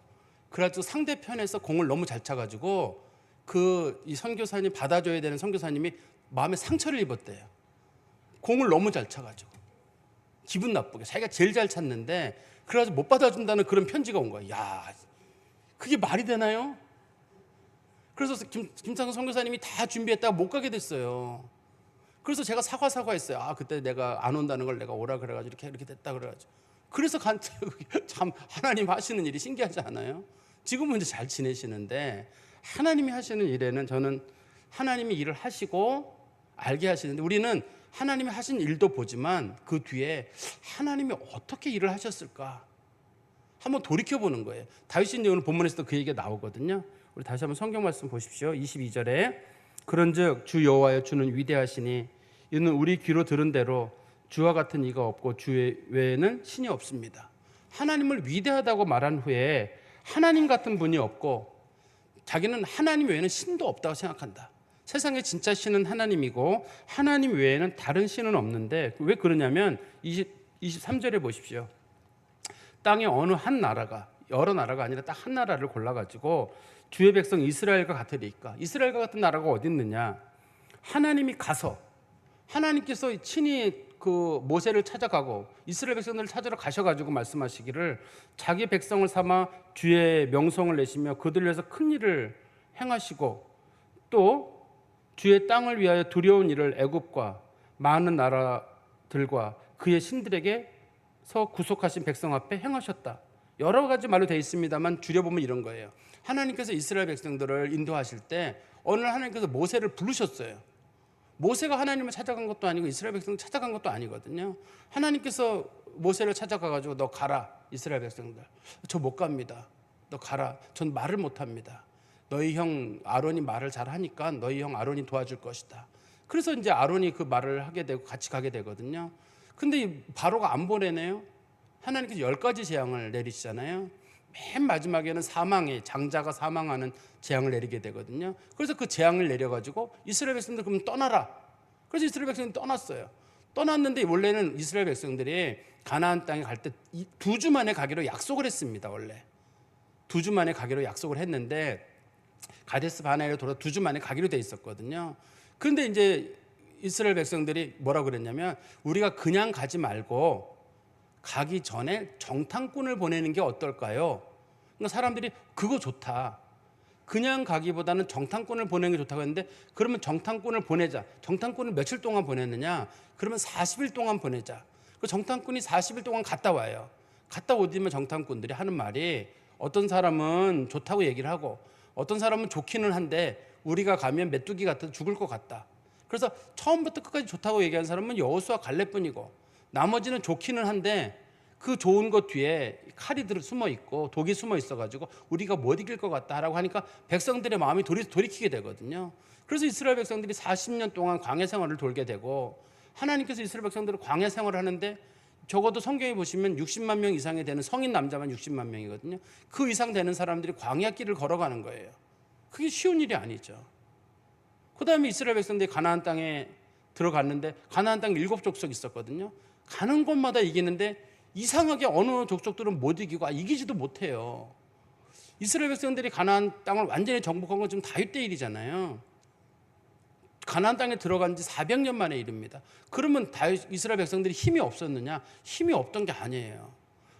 A: 그래가지고 상대편에서 공을 너무 잘 차가지고 이 선교사님 받아줘야 되는 선교사님이 마음에 상처를 입었대요. 공을 너무 잘 차가지고 기분 나쁘게 자기가 제일 잘 찼는데 그래가지고 못 받아준다는 그런 편지가 온 거예요. 야, 그게 말이 되나요? 그래서 김창선 선교사님이 다 준비했다가 못 가게 됐어요. 그래서 제가 사과했어요. 아, 그때 내가 안 온다는 걸 내가 오라 그래가지고 이렇게 됐다 그래가지고. 그래서 참 하나님 하시는 일이 신기하지 않아요? 지금은 이제 잘 지내시는데 하나님이 하시는 일에는 저는 하나님이 일을 하시고 알게 하시는데 우리는 하나님이 하신 일도 보지만 그 뒤에 하나님이 어떻게 일을 하셨을까 한번 돌이켜보는 거예요. 다윗이 오늘 본문에서도 그 얘기가 나오거든요. 우리 다시 한번 성경 말씀 보십시오. 22절에 그런즉 주 여호와여 주는 위대하시니 이는 우리 귀로 들은 대로 주와 같은 이가 없고 주 외에는 신이 없습니다. 하나님을 위대하다고 말한 후에 하나님 같은 분이 없고 자기는 하나님 외에는 신도 없다고 생각한다. 세상의 진짜 신은 하나님이고 하나님 외에는 다른 신은 없는데 왜 그러냐면 23절에 보십시오. 땅에 어느 한 나라가 여러 나라가 아니라 딱 한 나라를 골라가지고 주의 백성 이스라엘과 같으리까. 이스라엘과 같은 나라가 어디 있느냐. 하나님이 가서 하나님께서 친히 그 모세를 찾아가고 이스라엘 백성들을 찾으러 가셔가지고 말씀하시기를 자기 백성을 삼아 주의 명성을 내시며 그들을 위해서 큰 일을 행하시고 또 주의 땅을 위하여 두려운 일을 애굽과 많은 나라들과 그의 신들에게서 구속하신 백성 앞에 행하셨다. 여러 가지 말로 되어 있습니다만 줄여보면 이런 거예요. 하나님께서 이스라엘 백성들을 인도하실 때 어느 날 하나님께서 모세를 부르셨어요. 모세가 하나님을 찾아간 것도 아니고 이스라엘 백성을 찾아간 것도 아니거든요. 하나님께서 모세를 찾아가가지고 너 가라 이스라엘 백성들. 저 못 갑니다. 너 가라. 전 말을 못합니다. 너희 형 아론이 말을 잘하니까 너희 형 아론이 도와줄 것이다. 그래서 이제 아론이 그 말을 하게 되고 같이 가게 되거든요. 근데 바로가 안 보내네요. 하나님께서 10가지 재앙을 내리시잖아요. 맨 마지막에는 장자가 사망하는 재앙을 내리게 되거든요. 그래서 그 재앙을 내려가지고 이스라엘 백성들 그럼 떠나라. 그래서 이스라엘 백성들이 떠났어요. 떠났는데 원래는 이스라엘 백성들이 가나안 땅에 갈 때 2주 만에 가기로 약속을 했습니다. 원래 2주 만에 가기로 약속을 했는데 가데스 바네아로 돌아 2주 만에 가기로 돼 있었거든요. 그런데 이제 이스라엘 백성들이 뭐라 그랬냐면 우리가 그냥 가지 말고 가기 전에 정탐꾼을 보내는 게 어떨까요? 그러니까 사람들이 그거 좋다. 그냥 가기보다는 정탐꾼을 보내는 게 좋다고 했는데 그러면 정탐꾼을 보내자. 정탐꾼을 며칠 동안 보냈느냐? 그러면 40일 동안 보내자. 그 정탐꾼이 40일 동안 갔다 와요. 갔다 오면 정탐꾼들이 하는 말이 어떤 사람은 좋다고 얘기를 하고 어떤 사람은 좋기는 한데 우리가 가면 메뚜기 같아서 죽을 것 같다. 그래서 처음부터 끝까지 좋다고 얘기한 사람은 여호수아 갈렙뿐이고 나머지는 좋기는 한데 그 좋은 것 뒤에 칼이 숨어 있고 독이 숨어 있어가지고 우리가 못 이길 것 같다라고 하니까 백성들의 마음이 돌이키게 되거든요. 그래서 이스라엘 백성들이 40년 동안 광야 생활을 돌게 되고 하나님께서 이스라엘 백성들을 광야 생활을 하는데 적어도 성경에 보시면 60만 명 이상이 되는 성인 남자만 60만 명이거든요. 그 이상 되는 사람들이 광야길을 걸어가는 거예요. 그게 쉬운 일이 아니죠. 그 다음에 이스라엘 백성들이 가나안 땅에 들어갔는데 가나안 땅에 7족속이 있었거든요. 가는 곳마다 이기는데 이상하게 어느 족속들은 못 이기고 이기지도 못해요. 이스라엘 백성들이 가나안 땅을 완전히 정복한 건 지금 다윗 때 일이잖아요. 가나안 땅에 들어간 지 400년 만의 일입니다. 그러면 이스라엘 백성들이 힘이 없었느냐? 힘이 없던 게 아니에요.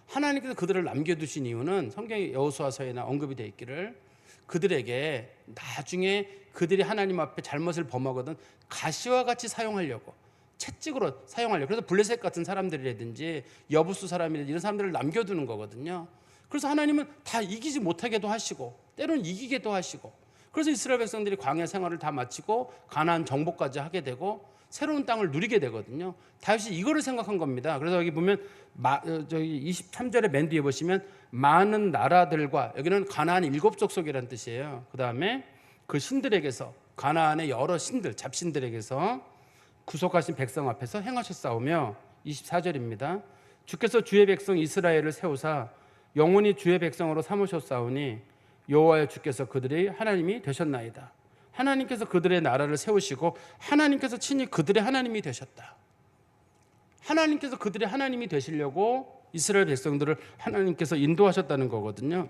A: 하나님께서 그들을 남겨두신 이유는 성경의 여호수아서에나 언급이 되어 있기를 그들에게 나중에 그들이 하나님 앞에 잘못을 범하거든 가시와 같이 사용하려고 채찍으로 사용하려고. 그래서 블레셋 같은 사람들이라든지 여부수 사람이라든지 이런 사람들을 남겨두는 거거든요. 그래서 하나님은 다 이기지 못하게도 하시고 때로는 이기게도 하시고 그래서 이스라엘 백성들이 광야 생활을 다 마치고 가나안 정복까지 하게 되고 새로운 땅을 누리게 되거든요. 다윗이 이거를 생각한 겁니다. 그래서 여기 보면 저기 23절에 맨 뒤에 보시면 많은 나라들과 여기는 가나안 7족속이라는 뜻이에요. 그 다음에 그 신들에게서 가나안의 여러 신들 잡신들에게서 구속하신 백성 앞에서 행하셨사오며 24절입니다. 주께서 주의 백성 이스라엘을 세우사 영원히 주의 백성으로 삼으셨사오니 여호와여 주께서 그들의 하나님이 되셨나이다. 하나님께서 그들의 나라를 세우시고 하나님께서 친히 그들의 하나님이 되셨다. 하나님께서 그들의 하나님이 되시려고 이스라엘 백성들을 하나님께서 인도하셨다는 거거든요.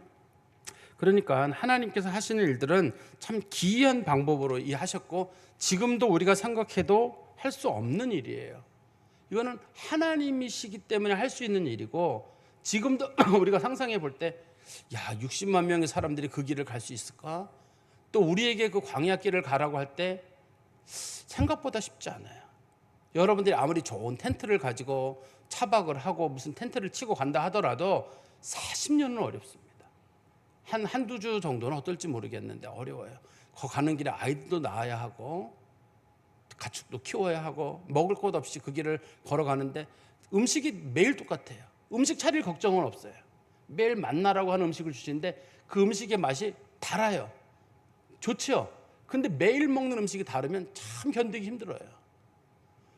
A: 그러니까 하나님께서 하시는 일들은 참 기이한 방법으로 하셨고 지금도 우리가 생각해도 할 수 없는 일이에요. 이거는 하나님이시기 때문에 할 수 있는 일이고 지금도 우리가 상상해 볼 때 60만 명의 사람들이 그 길을 갈 수 있을까? 또 우리에게 그 광야 길을 가라고 할 때 생각보다 쉽지 않아요. 여러분들이 아무리 좋은 텐트를 가지고 차박을 하고 무슨 텐트를 치고 간다 하더라도 40년은 어렵습니다. 한두 주 정도는 어떨지 모르겠는데 어려워요. 거 가는 길에 아이들도 낳아야 하고 가축도 키워야 하고 먹을 것 없이 그 길을 걸어가는데 음식이 매일 똑같아요. 음식 차릴 걱정은 없어요. 매일 만나라고 하는 음식을 주시는데 그 음식의 맛이 달아요. 좋죠. 근데 매일 먹는 음식이 다르면 참 견디기 힘들어요.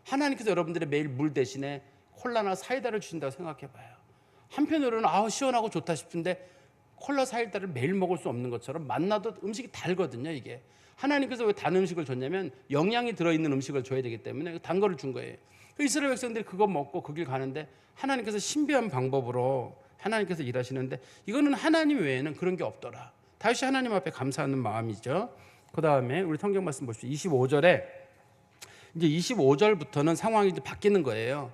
A: 하나님께서 여러분들의 매일 물 대신에 콜라나 사이다를 주신다고 생각해 봐요. 한편으로는 시원하고 좋다 싶은데 콜라 사이다를 매일 먹을 수 없는 것처럼 만나도 음식이 달거든요. 이게 하나님께서 왜 단 음식을 줬냐면 영양이 들어있는 음식을 줘야 되기 때문에 단 거를 준 거예요. 이스라엘 백성들이 그거 먹고 그 길 가는데 하나님께서 신비한 방법으로 하나님께서 일하시는데 이거는 하나님 외에는 그런 게 없더라. 다시 하나님 앞에 감사하는 마음이죠. 그 다음에 우리 성경 말씀 보십시오. 25절에 이제 25절부터는 상황이 이제 바뀌는 거예요.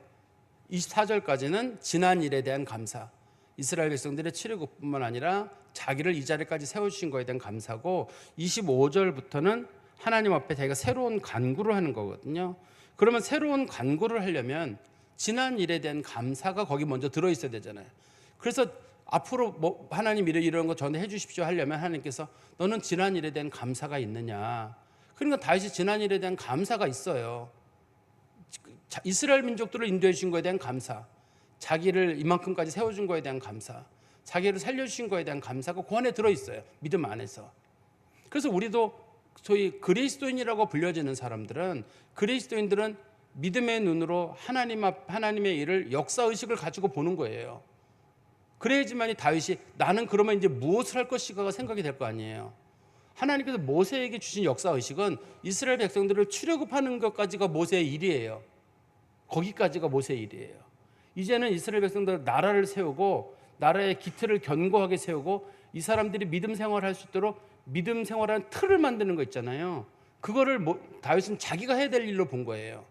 A: 24절까지는 지난 일에 대한 감사. 이스라엘 백성들의 출애굽뿐만 아니라 자기를 이 자리까지 세워주신 거에 대한 감사고 25절부터는 하나님 앞에 자기가 새로운 간구를 하는 거거든요. 그러면 새로운 간구를 하려면 지난 일에 대한 감사가 거기 먼저 들어있어야 되잖아요. 그래서 앞으로 뭐 하나님 이런 거 전해 주십시오 하려면 하나님께서 너는 지난 일에 대한 감사가 있느냐. 그러니까 다윗이 지난 일에 대한 감사가 있어요. 이스라엘 민족들을 인도해 주신 거에 대한 감사, 자기를 이만큼까지 세워준 거에 대한 감사, 자기를 살려주신 거에 대한 감사가 그 안에 들어있어요. 믿음 안에서. 그래서 우리도 소위 그리스도인이라고 불려지는 사람들은 그리스도인들은 믿음의 눈으로 하나님의 일을 역사의식을 가지고 보는 거예요. 그래야지만이 다윗이 나는 그러면 이제 무엇을 할 것인가가 생각이 될 거 아니에요. 하나님께서 모세에게 주신 역사의식은 이스라엘 백성들을 출애굽하는 것까지가 모세의 일이에요. 거기까지가 모세의 일이에요. 이제는 이스라엘 백성들 나라를 세우고 나라의 기틀을 견고하게 세우고 이 사람들이 믿음 생활을 할 수 있도록 믿음 생활하는 틀을 만드는 거 있잖아요. 그거를 다윗은 자기가 해야 될 일로 본 거예요.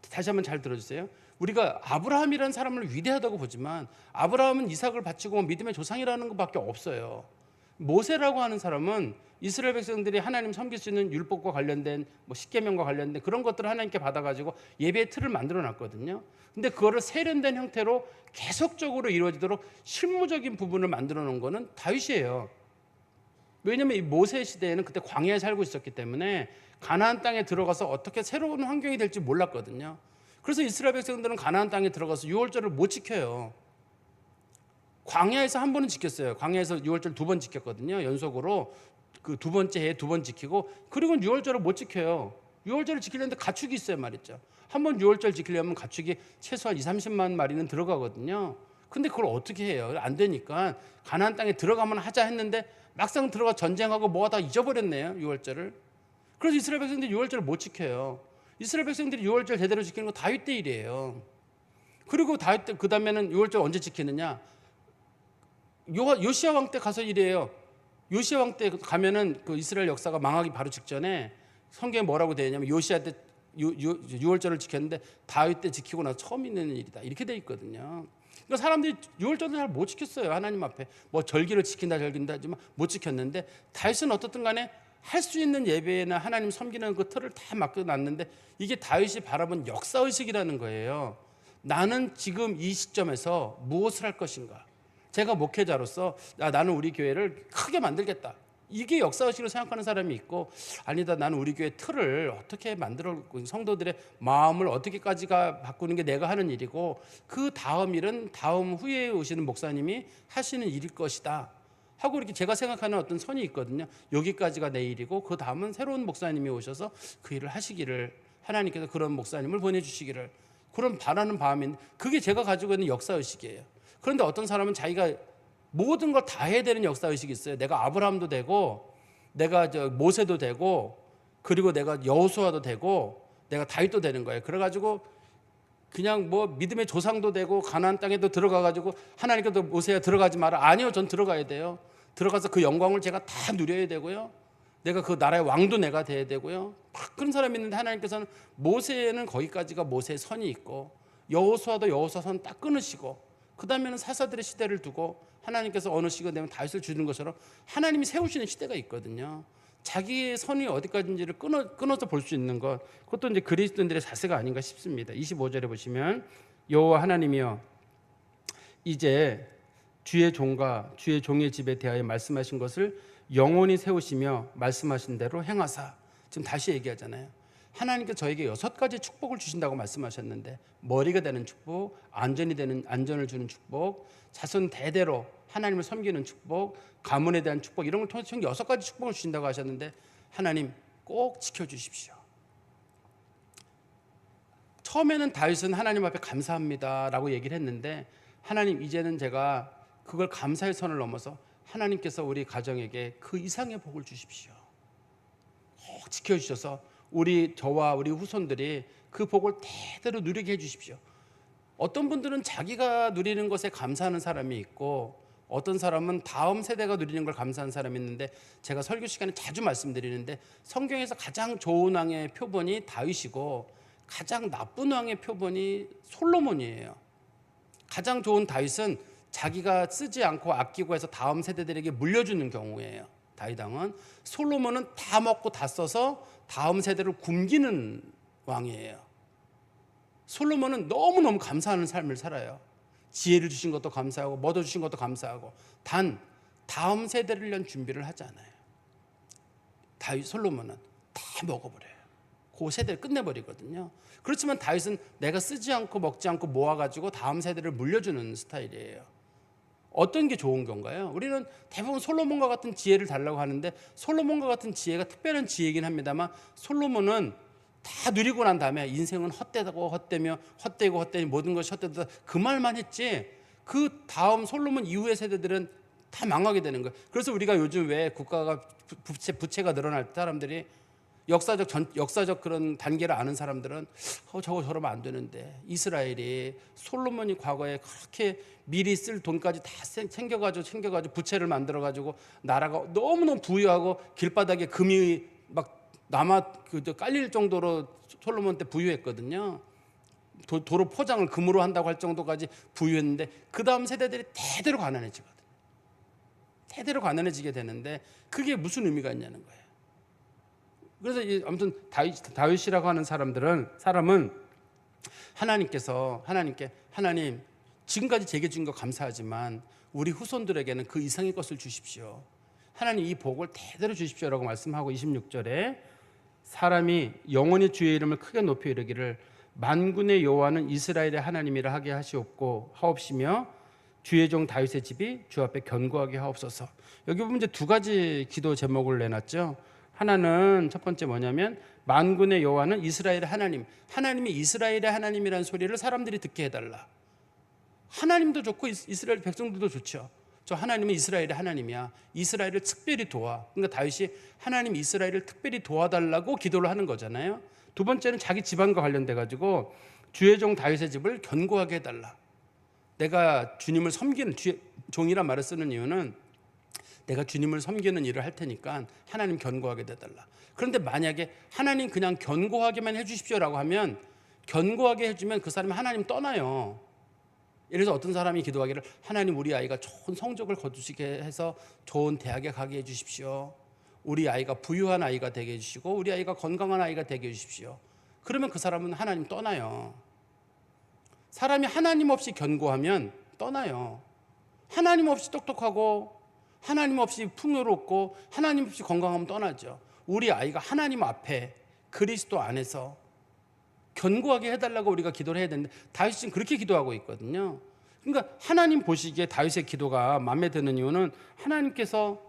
A: 다시 한번 잘 들어주세요. 우리가 아브라함이라는 사람을 위대하다고 보지만 아브라함은 이삭을 바치고 믿음의 조상이라는 것밖에 없어요. 모세라고 하는 사람은 이스라엘 백성들이 하나님 섬길 수 있는 율법과 관련된 십계명과 관련된 그런 것들을 하나님께 받아가지고 예배의 틀을 만들어 놨거든요. 근데 그거를 세련된 형태로 계속적으로 이루어지도록 실무적인 부분을 만들어 놓은 거는 다윗이에요. 왜냐하면 이 모세 시대에는 그때 광야에 살고 있었기 때문에 가나안 땅에 들어가서 어떻게 새로운 환경이 될지 몰랐거든요. 그래서 이스라엘 백성들은 가나안 땅에 들어가서 유월절을 못 지켜요. 광야에서 한 번은 지켰어요. 광야에서 유월절 2번 지켰거든요. 연속으로 그 2번째 해에 2번 지키고 그리고 유월절을 못 지켜요. 유월절을 지키려는데 가축이 있어요 말이죠. 한 번 유월절 지키려면 가축이 최소한 20-30만 마리는 들어가거든요. 근데 그걸 어떻게 해요? 안 되니까 가나안 땅에 들어가면 하자 했는데 막상 들어가 전쟁하고 뭐가 다 잊어버렸네요. 유월절을. 그래서 이스라엘 백성들이 유월절을 못 지켜요. 이스라엘 백성들이 유월절 제대로 지키는 거 다윗 때 일이에요. 그리고 다윗 때 그다음에는 유월절 언제 지키느냐? 요시야 왕 때 가서 이래요. 요시야 왕 때 가면은 그 이스라엘 역사가 망하기 바로 직전에 성경에 뭐라고 되어 있냐면 요시야 때 유월절을 지켰는데 다윗 때 지키고 나서 처음 있는 일이다. 이렇게 돼 있거든요. 그러니까 사람들이 유월절을 잘 못 지켰어요. 하나님 앞에 절기를 지킨다 하지만 못 지켰는데 다윗은 어떻든 간에 할 수 있는 예배나 하나님 섬기는 그 틀을 다 맡겨놨는데 이게 다윗이 바라본 역사의식이라는 거예요. 나는 지금 이 시점에서 무엇을 할 것인가. 제가 목회자로서 나는 우리 교회를 크게 만들겠다. 이게 역사의식으로 생각하는 사람이 있고 아니다 나는 우리 교회 틀을 어떻게 만들어 성도들의 마음을 어떻게까지가 바꾸는 게 내가 하는 일이고 그 다음 일은 다음 후에 오시는 목사님이 하시는 일일 것이다 하고 이렇게 제가 생각하는 어떤 선이 있거든요. 여기까지가 내 일이고 그 다음은 새로운 목사님이 오셔서 그 일을 하시기를 하나님께서 그런 목사님을 보내주시기를 그런 바라는 마음인데 그게 제가 가지고 있는 역사의식이에요. 그런데 어떤 사람은 자기가 모든 걸 다 해야 되는 역사의식이 있어요. 내가 아브라함도 되고 내가 모세도 되고 그리고 내가 여호수아도 되고 내가 다윗도 되는 거예요. 그래가지고 그냥 믿음의 조상도 되고 가나안 땅에도 들어가가지고 하나님께도 모세야 들어가지 마라. 아니요, 전 들어가야 돼요. 들어가서 그 영광을 제가 다 누려야 되고요. 내가 그 나라의 왕도 내가 돼야 되고요. 막 그런 사람이 있는데 하나님께서는 모세는 거기까지가 모세의 선이 있고 여호수아도 여호수아 선 딱 끊으시고 그 다음에는 사사들의 시대를 두고 하나님께서 어느 시가 되면 다윗을 주는 것처럼 하나님이 세우시는 시대가 있거든요. 자기의 선이 어디까지인지를 끊어서 볼 수 있는 것, 그것도 이제 그리스도인들의 자세가 아닌가 싶습니다. 25절에 보시면 여호와 하나님이여 이제 주의 종과 주의 종의 집에 대하여 말씀하신 것을 영원히 세우시며 말씀하신 대로 행하사. 지금 다시 얘기하잖아요. 하나님께서 저에게 6가지 축복을 주신다고 말씀하셨는데, 머리가 되는 축복, 안전을 주는 축복, 자손 대대로 하나님을 섬기는 축복, 가문에 대한 축복, 이런 걸 통해서 총 6가지 축복을 주신다고 하셨는데, 하나님 꼭 지켜주십시오. 처음에는 다윗은 하나님 앞에 감사합니다 라고 얘기를 했는데, 하나님 이제는 제가 그걸 감사의 선을 넘어서 하나님께서 우리 가정에게 그 이상의 복을 주십시오. 꼭 지켜주셔서 저와 우리 후손들이 그 복을 대대로 누리게 해주십시오. 어떤 분들은 자기가 누리는 것에 감사하는 사람이 있고, 어떤 사람은 다음 세대가 누리는 걸 감사하는 사람이 있는데, 제가 설교 시간에 자주 말씀드리는데 성경에서 가장 좋은 왕의 표본이 다윗이고 가장 나쁜 왕의 표본이 솔로몬이에요. 가장 좋은 다윗은 자기가 쓰지 않고 아끼고 해서 다음 세대들에게 물려주는 경우예요. 다윗 왕은. 솔로몬은 다 먹고 다 써서 다음 세대를 굶기는 왕이에요. 솔로몬은 너무너무 감사하는 삶을 살아요. 지혜를 주신 것도 감사하고 뭐 주신 것도 감사하고, 단 다음 세대를 위한 준비를 하지 않아요. 솔로몬은 다 먹어버려요. 그 세대를 끝내버리거든요. 그렇지만 다윗은 내가 쓰지 않고 먹지 않고 모아가지고 다음 세대를 물려주는 스타일이에요. 어떤 게 좋은 건가요? 우리는 대부분 솔로몬과 같은 지혜를 달라고 하는데, 솔로몬과 같은 지혜가 특별한 지혜이긴 합니다만, 솔로몬은 다 누리고 난 다음에 인생은 헛되고 모든 것이 헛되다, 그 말만 했지 그 다음 솔로몬 이후의 세대들은 다 망하게 되는 거예요. 그래서 우리가 요즘 왜 국가가 부채가 늘어날 때 사람들이 역사적 그런 단계를 아는 사람들은 저거 저러면 안 되는데, 이스라엘이 솔로몬이 과거에 그렇게 미리 쓸 돈까지 다 챙겨가지고 부채를 만들어가지고 나라가 너무너무 부유하고 길바닥에 금이 막 깔릴 정도로 솔로몬 때 부유했거든요. 도로 포장을 금으로 한다고 할 정도까지 부유했는데, 그 다음 세대들이 대대로 가난해지거든요. 대대로 가난해지게 되는데 그게 무슨 의미가 있냐는 거예요. 그래서 아무튼 다윗이라고 하는 사람은 하나님께 하나님 지금까지 제게 준 거 감사하지만 우리 후손들에게는 그 이상의 것을 주십시오. 하나님 이 복을 대대로 주십시오라고 말씀하고, 26절에 사람이 영원히 주의 이름을 크게 높여 이르기를 만군의 여호와는 이스라엘의 하나님이라 하게 하옵시며 주의 종 다윗의 집이 주 앞에 견고하게 하옵소서. 여기 보면 이제 2가지 기도 제목을 내놨죠. 하나는 첫 번째 뭐냐면 만군의 여호와는 이스라엘의 하나님, 하나님이 이스라엘의 하나님이라는 소리를 사람들이 듣게 해달라. 하나님도 좋고 이스라엘 백성들도 좋죠. 저 하나님은 이스라엘의 하나님이야. 이스라엘을 특별히 도와. 그러니까 다윗이 하나님 이스라엘을 특별히 도와달라고 기도를 하는 거잖아요. 두 번째는 자기 집안과 관련돼 가지고 주의 종 다윗의 집을 견고하게 해달라. 내가 주님을 섬기는 종이란 말을 쓰는 이유는 내가 주님을 섬기는 일을 할 테니까 하나님 견고하게 해달라. 그런데 만약에 하나님 그냥 견고하게만 해주십시오라고 하면, 견고하게 해주면 그 사람이 하나님 떠나요. 예를 들어서 어떤 사람이 기도하기를 하나님 우리 아이가 좋은 성적을 거두시게 해서 좋은 대학에 가게 해주십시오. 우리 아이가 부유한 아이가 되게 해주시고 우리 아이가 건강한 아이가 되게 해주십시오. 그러면 그 사람은 하나님 떠나요. 사람이 하나님 없이 견고하면 떠나요. 하나님 없이 똑똑하고 하나님 없이 풍요롭고 하나님 없이 건강하면 떠나죠. 우리 아이가 하나님 앞에 그리스도 안에서 견고하게 해달라고 우리가 기도를 해야 되는데, 다윗은 그렇게 기도하고 있거든요. 그러니까 하나님 보시기에 다윗의 기도가 마음에 드는 이유는, 하나님께서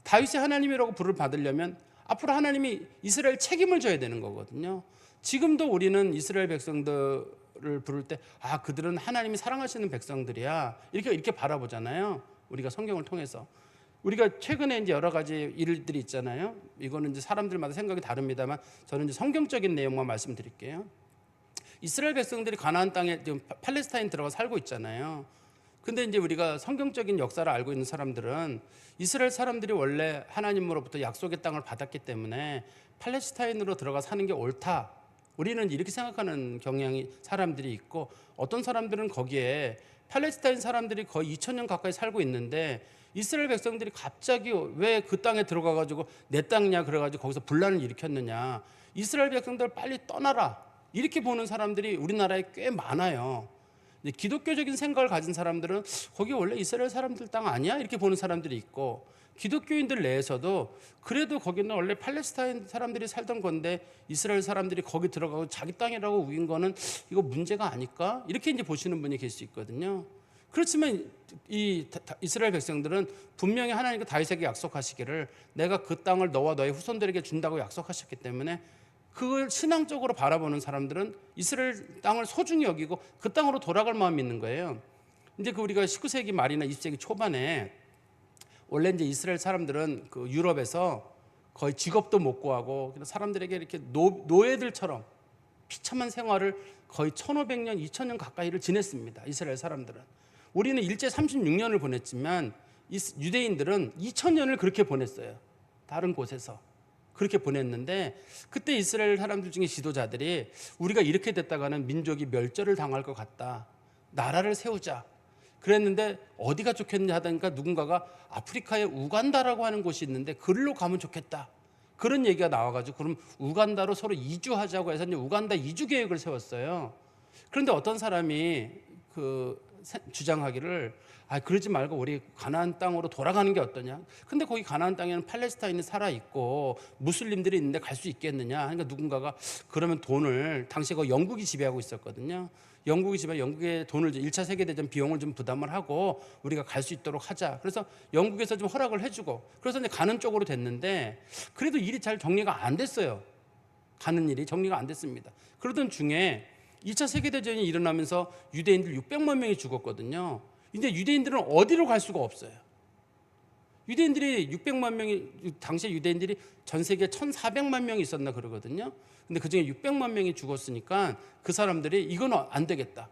A: 다윗의 하나님이라고 부를 받으려면 앞으로 하나님이 이스라엘 책임을 져야 되는 거거든요. 지금도 우리는 이스라엘 백성들을 부를 때 그들은 하나님이 사랑하시는 백성들이야 이렇게 바라보잖아요. 우리가 성경을 통해서 우리가 최근에 이제 여러 가지 일들이 있잖아요. 이거는 이제 사람들마다 생각이 다릅니다만 저는 이제 성경적인 내용만 말씀드릴게요. 이스라엘 백성들이 가나안 땅에 지금 팔레스타인 들어가 살고 있잖아요. 근데 이제 우리가 성경적인 역사를 알고 있는 사람들은 이스라엘 사람들이 원래 하나님으로부터 약속의 땅을 받았기 때문에 팔레스타인으로 들어가 사는 게 옳다. 우리는 이렇게 생각하는 경향이 사람들이 있고, 어떤 사람들은 거기에 팔레스타인 사람들이 거의 2000년 가까이 살고 있는데 이스라엘 백성들이 갑자기 왜 그 땅에 들어가 가지고 내 땅이냐 그래 가지고 거기서 분란을 일으켰느냐, 이스라엘 백성들 빨리 떠나라, 이렇게 보는 사람들이 우리나라에 꽤 많아요. 기독교적인 생각을 가진 사람들은 거기 원래 이스라엘 사람들 땅 아니야? 이렇게 보는 사람들이 있고, 기독교인들 내에서도 그래도 거기는 원래 팔레스타인 사람들이 살던 건데 이스라엘 사람들이 거기 들어가고 자기 땅이라고 우긴 거는 이거 문제가 아닐까? 이렇게 이제 보시는 분이 계실 수 있거든요. 그렇지만 이 이스라엘 백성들은 분명히 하나님께 다윗에게 약속하시기를 내가 그 땅을 너와 너의 후손들에게 준다고 약속하셨기 때문에 그걸 신앙적으로 바라보는 사람들은 이스라엘 땅을 소중히 여기고 그 땅으로 돌아갈 마음이 있는 거예요. 이제 그 우리가 19세기 말이나 20세기 초반에 원래 이제 이스라엘 사람들은 그 유럽에서 거의 직업도 못 구하고 사람들에게 이렇게 노예들처럼 비참한 생활을 거의 1500년, 2000년 가까이를 지냈습니다. 이스라엘 사람들은. 우리는 일제 36년을 보냈지만 유대인들은 2000년을 그렇게 보냈어요. 다른 곳에서. 그렇게 보냈는데 그때 이스라엘 사람들 중에 지도자들이 우리가 이렇게 됐다가는 민족이 멸절을 당할 것 같다. 나라를 세우자. 그랬는데 어디가 좋겠냐 하다니까 누군가가 아프리카에 우간다라고 하는 곳이 있는데 그리로 가면 좋겠다. 그런 얘기가 나와가지고 그럼 우간다로 서로 이주하자고 해서 이제 우간다 이주 계획을 세웠어요. 그런데 어떤 사람이 주장하기를 그러지 말고 우리 가나안 땅으로 돌아가는 게 어떠냐. 근데 거기 가나안 땅에는 팔레스타인이 살아있고 무슬림들이 있는데 갈 수 있겠느냐. 그러니까 누군가가 그러면 돈을, 당시에 영국이 지배하고 있었거든요. 영국의 돈을 1차 세계대전 비용을 좀 부담을 하고 우리가 갈 수 있도록 하자. 그래서 영국에서 좀 허락을 해주고 그래서 이제 가는 쪽으로 됐는데 그래도 일이 잘 정리가 안 됐어요. 가는 일이 정리가 안 됐습니다. 그러던 중에 2차 세계대전이 일어나면서 유대인들 600만 명이 죽었거든요. 이제 유대인들은 어디로 갈 수가 없어요. 유대인들이 600만 명이, 당시에 유대인들이 전 세계에 1400만 명이 있었나 그러거든요. 근데 그중에 600만 명이 죽었으니까 그 사람들이 이건 안 되겠다.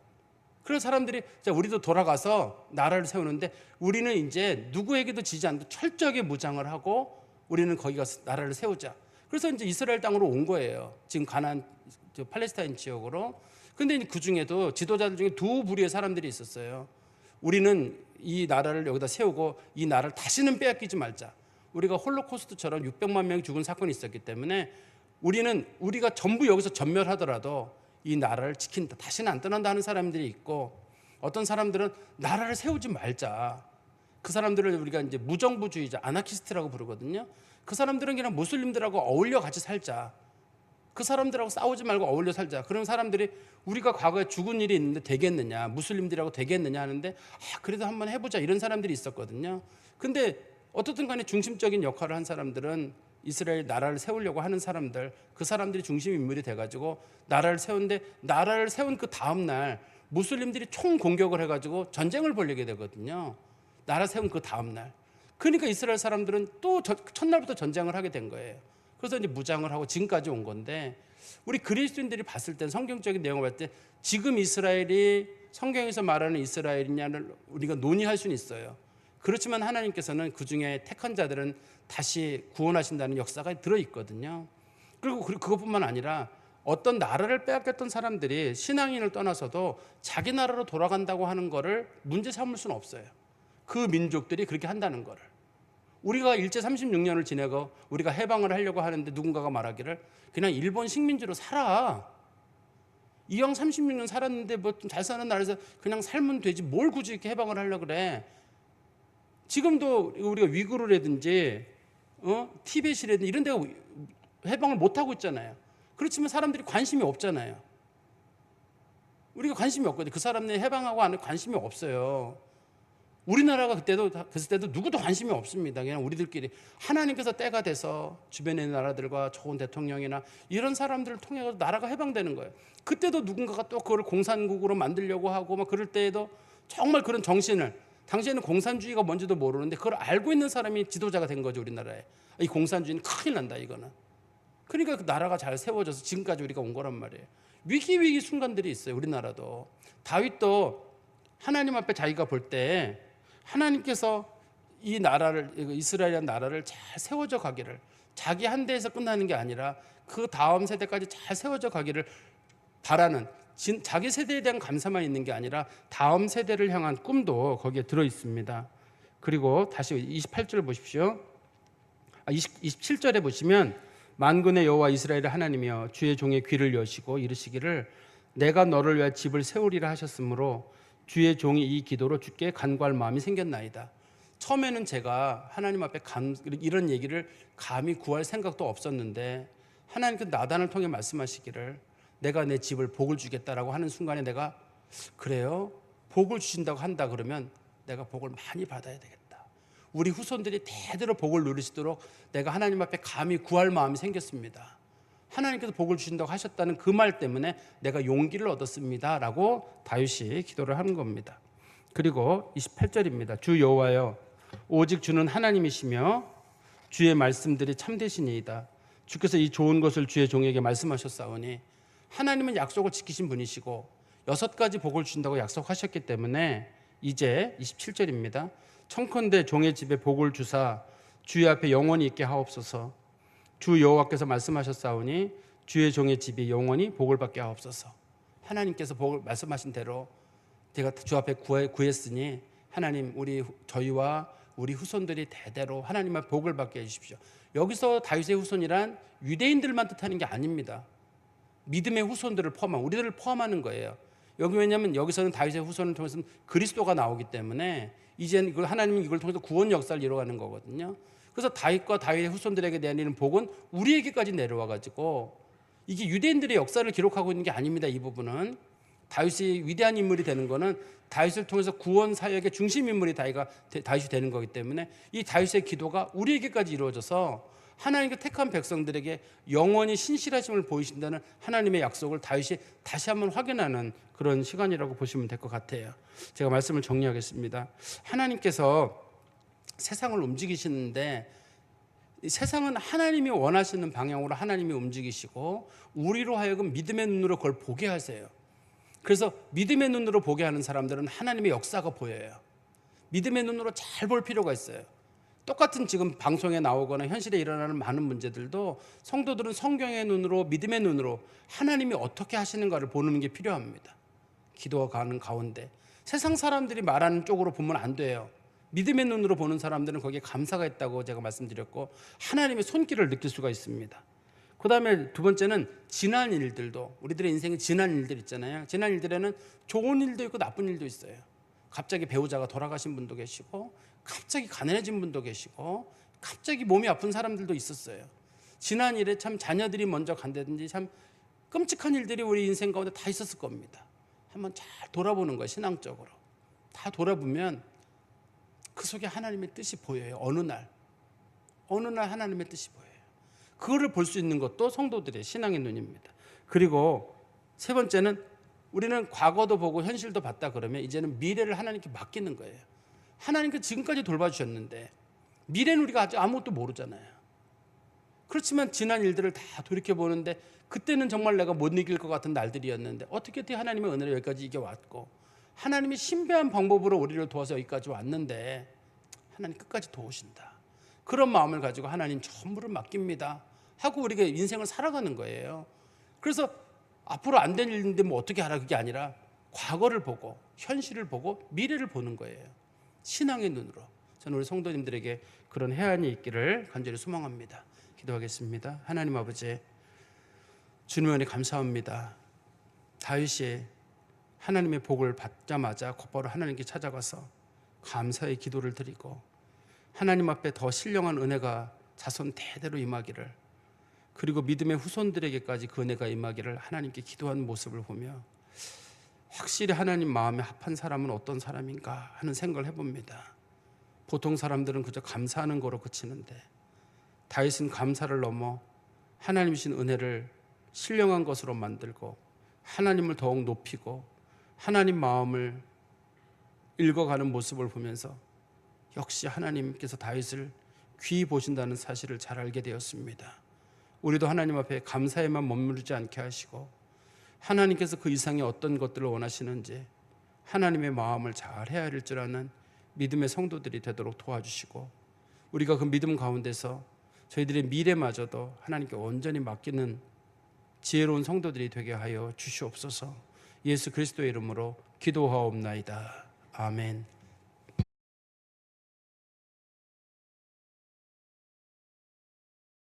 A: 그래서 사람들이 자, 우리도 돌아가서 나라를 세우는데 우리는 이제 누구에게도 지지 않고 철저하게 무장을 하고 우리는 거기 가서 나라를 세우자. 그래서 이제 이스라엘 땅으로 온 거예요. 지금 가나안, 팔레스타인 지역으로. 근데 그 중에도 지도자들 중에 두 부류의 사람들이 있었어요. 우리는 이 나라를 여기다 세우고 이 나라를 다시는 빼앗기지 말자. 우리가 홀로코스트처럼 600만 명이 죽은 사건이 있었기 때문에 우리가 전부 여기서 전멸하더라도 이 나라를 지킨다. 다시는 안 떠난다 하는 사람들이 있고, 어떤 사람들은 나라를 세우지 말자. 그 사람들을 우리가 이제 무정부주의자, 아나키스트라고 부르거든요. 그 사람들은 그냥 무슬림들하고 어울려 같이 살자. 그 사람들하고 싸우지 말고 어울려 살자. 그런 사람들이 우리가 과거에 죽은 일이 있는데 되겠느냐, 무슬림들하고 되겠느냐 하는데 그래도 한번 해보자, 이런 사람들이 있었거든요. 근데 어떻든 간에 중심적인 역할을 한 사람들은 이스라엘 나라를 세우려고 하는 사람들, 그 사람들이 중심 인물이 돼가지고 나라를 세우는데, 나라를 세운 그 다음 날 무슬림들이 총 공격을 해가지고 전쟁을 벌이게 되거든요. 나라 세운 그 다음 날. 그러니까 이스라엘 사람들은 또 첫날부터 전쟁을 하게 된 거예요. 그래서 이제 무장을 하고 지금까지 온 건데, 우리 그리스도인들이 봤을 때, 성경적인 내용을 봤을 때 지금 이스라엘이 성경에서 말하는 이스라엘이냐를 우리가 논의할 수는 있어요. 그렇지만 하나님께서는 그중에 택한 자들은 다시 구원하신다는 역사가 들어있거든요. 그리고 그것뿐만 아니라 어떤 나라를 빼앗겼던 사람들이 신앙인을 떠나서도 자기 나라로 돌아간다고 하는 거를 문제 삼을 수는 없어요. 그 민족들이 그렇게 한다는 거를. 우리가 일제 36년을 지내고 우리가 해방을 하려고 하는데 누군가가 말하기를 그냥 일본 식민지로 살아. 이왕 36년 살았는데 뭐 좀 잘 사는 나라에서 그냥 살면 되지 뭘 굳이 이렇게 해방을 하려고 그래. 지금도 우리가 위구르라든지 티벳이라든지 이런 데가 해방을 못하고 있잖아요. 그렇지만 사람들이 관심이 없잖아요. 우리가 관심이 없거든요. 그 사람들이 해방하고 안 해도 관심이 없어요. 우리나라가 그랬을 때도 누구도 관심이 없습니다. 그냥 우리들끼리 하나님께서 때가 돼서 주변에 있는 나라들과 좋은 대통령이나 이런 사람들을 통해서 나라가 해방되는 거예요. 그때도 누군가가 또 그걸 공산국으로 만들려고 하고 막 그럴 때에도 정말 그런 정신을, 당시에는 공산주의가 뭔지도 모르는데 그걸 알고 있는 사람이 지도자가 된 거죠. 우리나라에. 이 공산주의는 큰일 난다 이거는. 그러니까 그 나라가 잘 세워져서 지금까지 우리가 온 거란 말이에요. 위기 순간들이 있어요. 우리나라도. 다윗도 하나님 앞에 자기가 볼 때 하나님께서 이 나라를, 이스라엘이라는 나라를 잘 세워져 가기를, 자기 한 대에서 끝나는 게 아니라 그 다음 세대까지 잘 세워져 가기를 바라는, 자기 세대에 대한 감사만 있는 게 아니라 다음 세대를 향한 꿈도 거기에 들어 있습니다. 그리고 다시 28절 보십시오. 27절에 보시면 만군의 여호와 이스라엘의 하나님이여 주의 종의 귀를 여시고 이르시기를 내가 너를 위하여 집을 세우리라 하셨으므로 주의 종이 이 기도로 주께 간구할 마음이 생겼나이다. 처음에는 제가 하나님 앞에 이런 얘기를 감히 구할 생각도 없었는데 하나님께서 나단을 통해 말씀하시기를 내가 내 집을 복을 주겠다라고 하는 순간에 내가 그래요? 복을 주신다고 한다 그러면 내가 복을 많이 받아야 되겠다. 우리 후손들이 대대로 복을 누리시도록 내가 하나님 앞에 감히 구할 마음이 생겼습니다. 하나님께서 복을 주신다고 하셨다는 그 말 때문에 내가 용기를 얻었습니다 라고 다윗이 기도를 하는 겁니다. 그리고 28절입니다. 주 여호와여 오직 주는 하나님이시며 주의 말씀들이 참되시니이다. 주께서 이 좋은 것을 주의 종에게 말씀하셨사오니 하나님은 약속을 지키신 분이시고 6가지 복을 주신다고 약속하셨기 때문에 이제 27절입니다. 청컨대 종의 집에 복을 주사 주의 앞에 영원히 있게 하옵소서. 주 여호와께서 말씀하셨사오니 주의 종의 집이 영원히 복을 받게 하옵소서. 하나님께서 복을 말씀하신 대로 제가 주 앞에 구했으니 하나님 저희와 우리 후손들이 대대로 하나님의 복을 받게 해주십시오. 여기서 다윗의 후손이란 유대인들만 뜻하는 게 아닙니다. 믿음의 후손들을 포함한 우리들을 포함하는 거예요. 왜냐하면 여기서는 다윗의 후손을 통해서 그리스도가 나오기 때문에 이제는 하나님이 이걸 통해서 구원 역사를 이루어가는 거거든요. 그래서 다윗과 다윗의 후손들에게 내리는 복은 우리에게까지 내려와 가지고 이게 유대인들의 역사를 기록하고 있는 게 아닙니다. 이 부분은 다윗이 위대한 인물이 되는 거는 다윗을 통해서 구원 사역의 중심 인물이 다윗이 되는 거기 때문에 이 다윗의 기도가 우리에게까지 이루어져서 하나님께 택한 백성들에게 영원히 신실하심을 보이신다는 하나님의 약속을 다윗이 다시 한번 확인하는 그런 시간이라고 보시면 될 것 같아요. 제가 말씀을 정리하겠습니다. 하나님께서 세상을 움직이시는데 세상은 하나님이 원하시는 방향으로 하나님이 움직이시고 우리로 하여금 믿음의 눈으로 그걸 보게 하세요. 그래서 믿음의 눈으로 보게 하는 사람들은 하나님의 역사가 보여요. 믿음의 눈으로 잘 볼 필요가 있어요. 똑같은 지금 방송에 나오거나 현실에 일어나는 많은 문제들도 성도들은 성경의 눈으로 믿음의 눈으로 하나님이 어떻게 하시는가를 보는 게 필요합니다. 기도하는 가운데 세상 사람들이 말하는 쪽으로 보면 안 돼요. 믿음의 눈으로 보는 사람들은 거기에 감사가 있다고 제가 말씀드렸고 하나님의 손길을 느낄 수가 있습니다. 그 다음에 두 번째는 지난 일들도 우리들의 인생에 지난 일들 있잖아요. 지난 일들에는 좋은 일도 있고 나쁜 일도 있어요. 갑자기 배우자가 돌아가신 분도 계시고 갑자기 가난해진 분도 계시고 갑자기 몸이 아픈 사람들도 있었어요. 지난 일에 참 자녀들이 먼저 간다든지 참 끔찍한 일들이 우리 인생 가운데 다 있었을 겁니다. 한번 잘 돌아보는 거예요. 신앙적으로 다 돌아보면 그 속에 하나님의 뜻이 보여요. 어느 날 하나님의 뜻이 보여요. 그거를 볼 수 있는 것도 성도들의 신앙의 눈입니다. 그리고 세 번째는 우리는 과거도 보고 현실도 봤다 그러면 이제는 미래를 하나님께 맡기는 거예요. 하나님께 지금까지 돌봐주셨는데 미래는 우리가 아직 아무것도 모르잖아요. 그렇지만 지난 일들을 다 돌이켜보는데 그때는 정말 내가 못 이길 것 같은 날들이었는데 어떻게 하나님의 은혜로 여기까지 이겨왔고 하나님이 신비한 방법으로 우리를 도와서 여기까지 왔는데 하나님 끝까지 도우신다. 그런 마음을 가지고 하나님 전부를 맡깁니다 하고 우리가 인생을 살아가는 거예요. 그래서 앞으로 안 될 일인데 뭐 어떻게 하라 그게 아니라 과거를 보고 현실을 보고 미래를 보는 거예요. 신앙의 눈으로. 저는 우리 성도님들에게 그런 해안이 있기를 간절히 소망합니다. 기도하겠습니다. 하나님 아버지, 주님 은혜 감사합니다. 다윗이 하나님의 복을 받자마자 곧바로 하나님께 찾아가서 감사의 기도를 드리고 하나님 앞에 더 신령한 은혜가 자손 대대로 임하기를, 그리고 믿음의 후손들에게까지 그 은혜가 임하기를 하나님께 기도하는 모습을 보며 확실히 하나님 마음에 합한 사람은 어떤 사람인가 하는 생각을 해봅니다. 보통 사람들은 그저 감사하는 거로 그치는데 다윗은 감사를 넘어 하나님이신 은혜를 신령한 것으로 만들고 하나님을 더욱 높이고 하나님 마음을 읽어가는 모습을 보면서 역시 하나님께서 다윗을 귀히 보신다는 사실을 잘 알게 되었습니다. 우리도 하나님 앞에 감사에만 머무르지 않게 하시고 하나님께서 그 이상의 어떤 것들을 원하시는지 하나님의 마음을 잘 헤아릴 줄 아는 믿음의 성도들이 되도록 도와주시고 우리가 그 믿음 가운데서 저희들의 미래마저도 하나님께 온전히 맡기는 지혜로운 성도들이 되게 하여 주시옵소서. 예수 그리스도의 이름으로 기도하옵나이다. 아멘.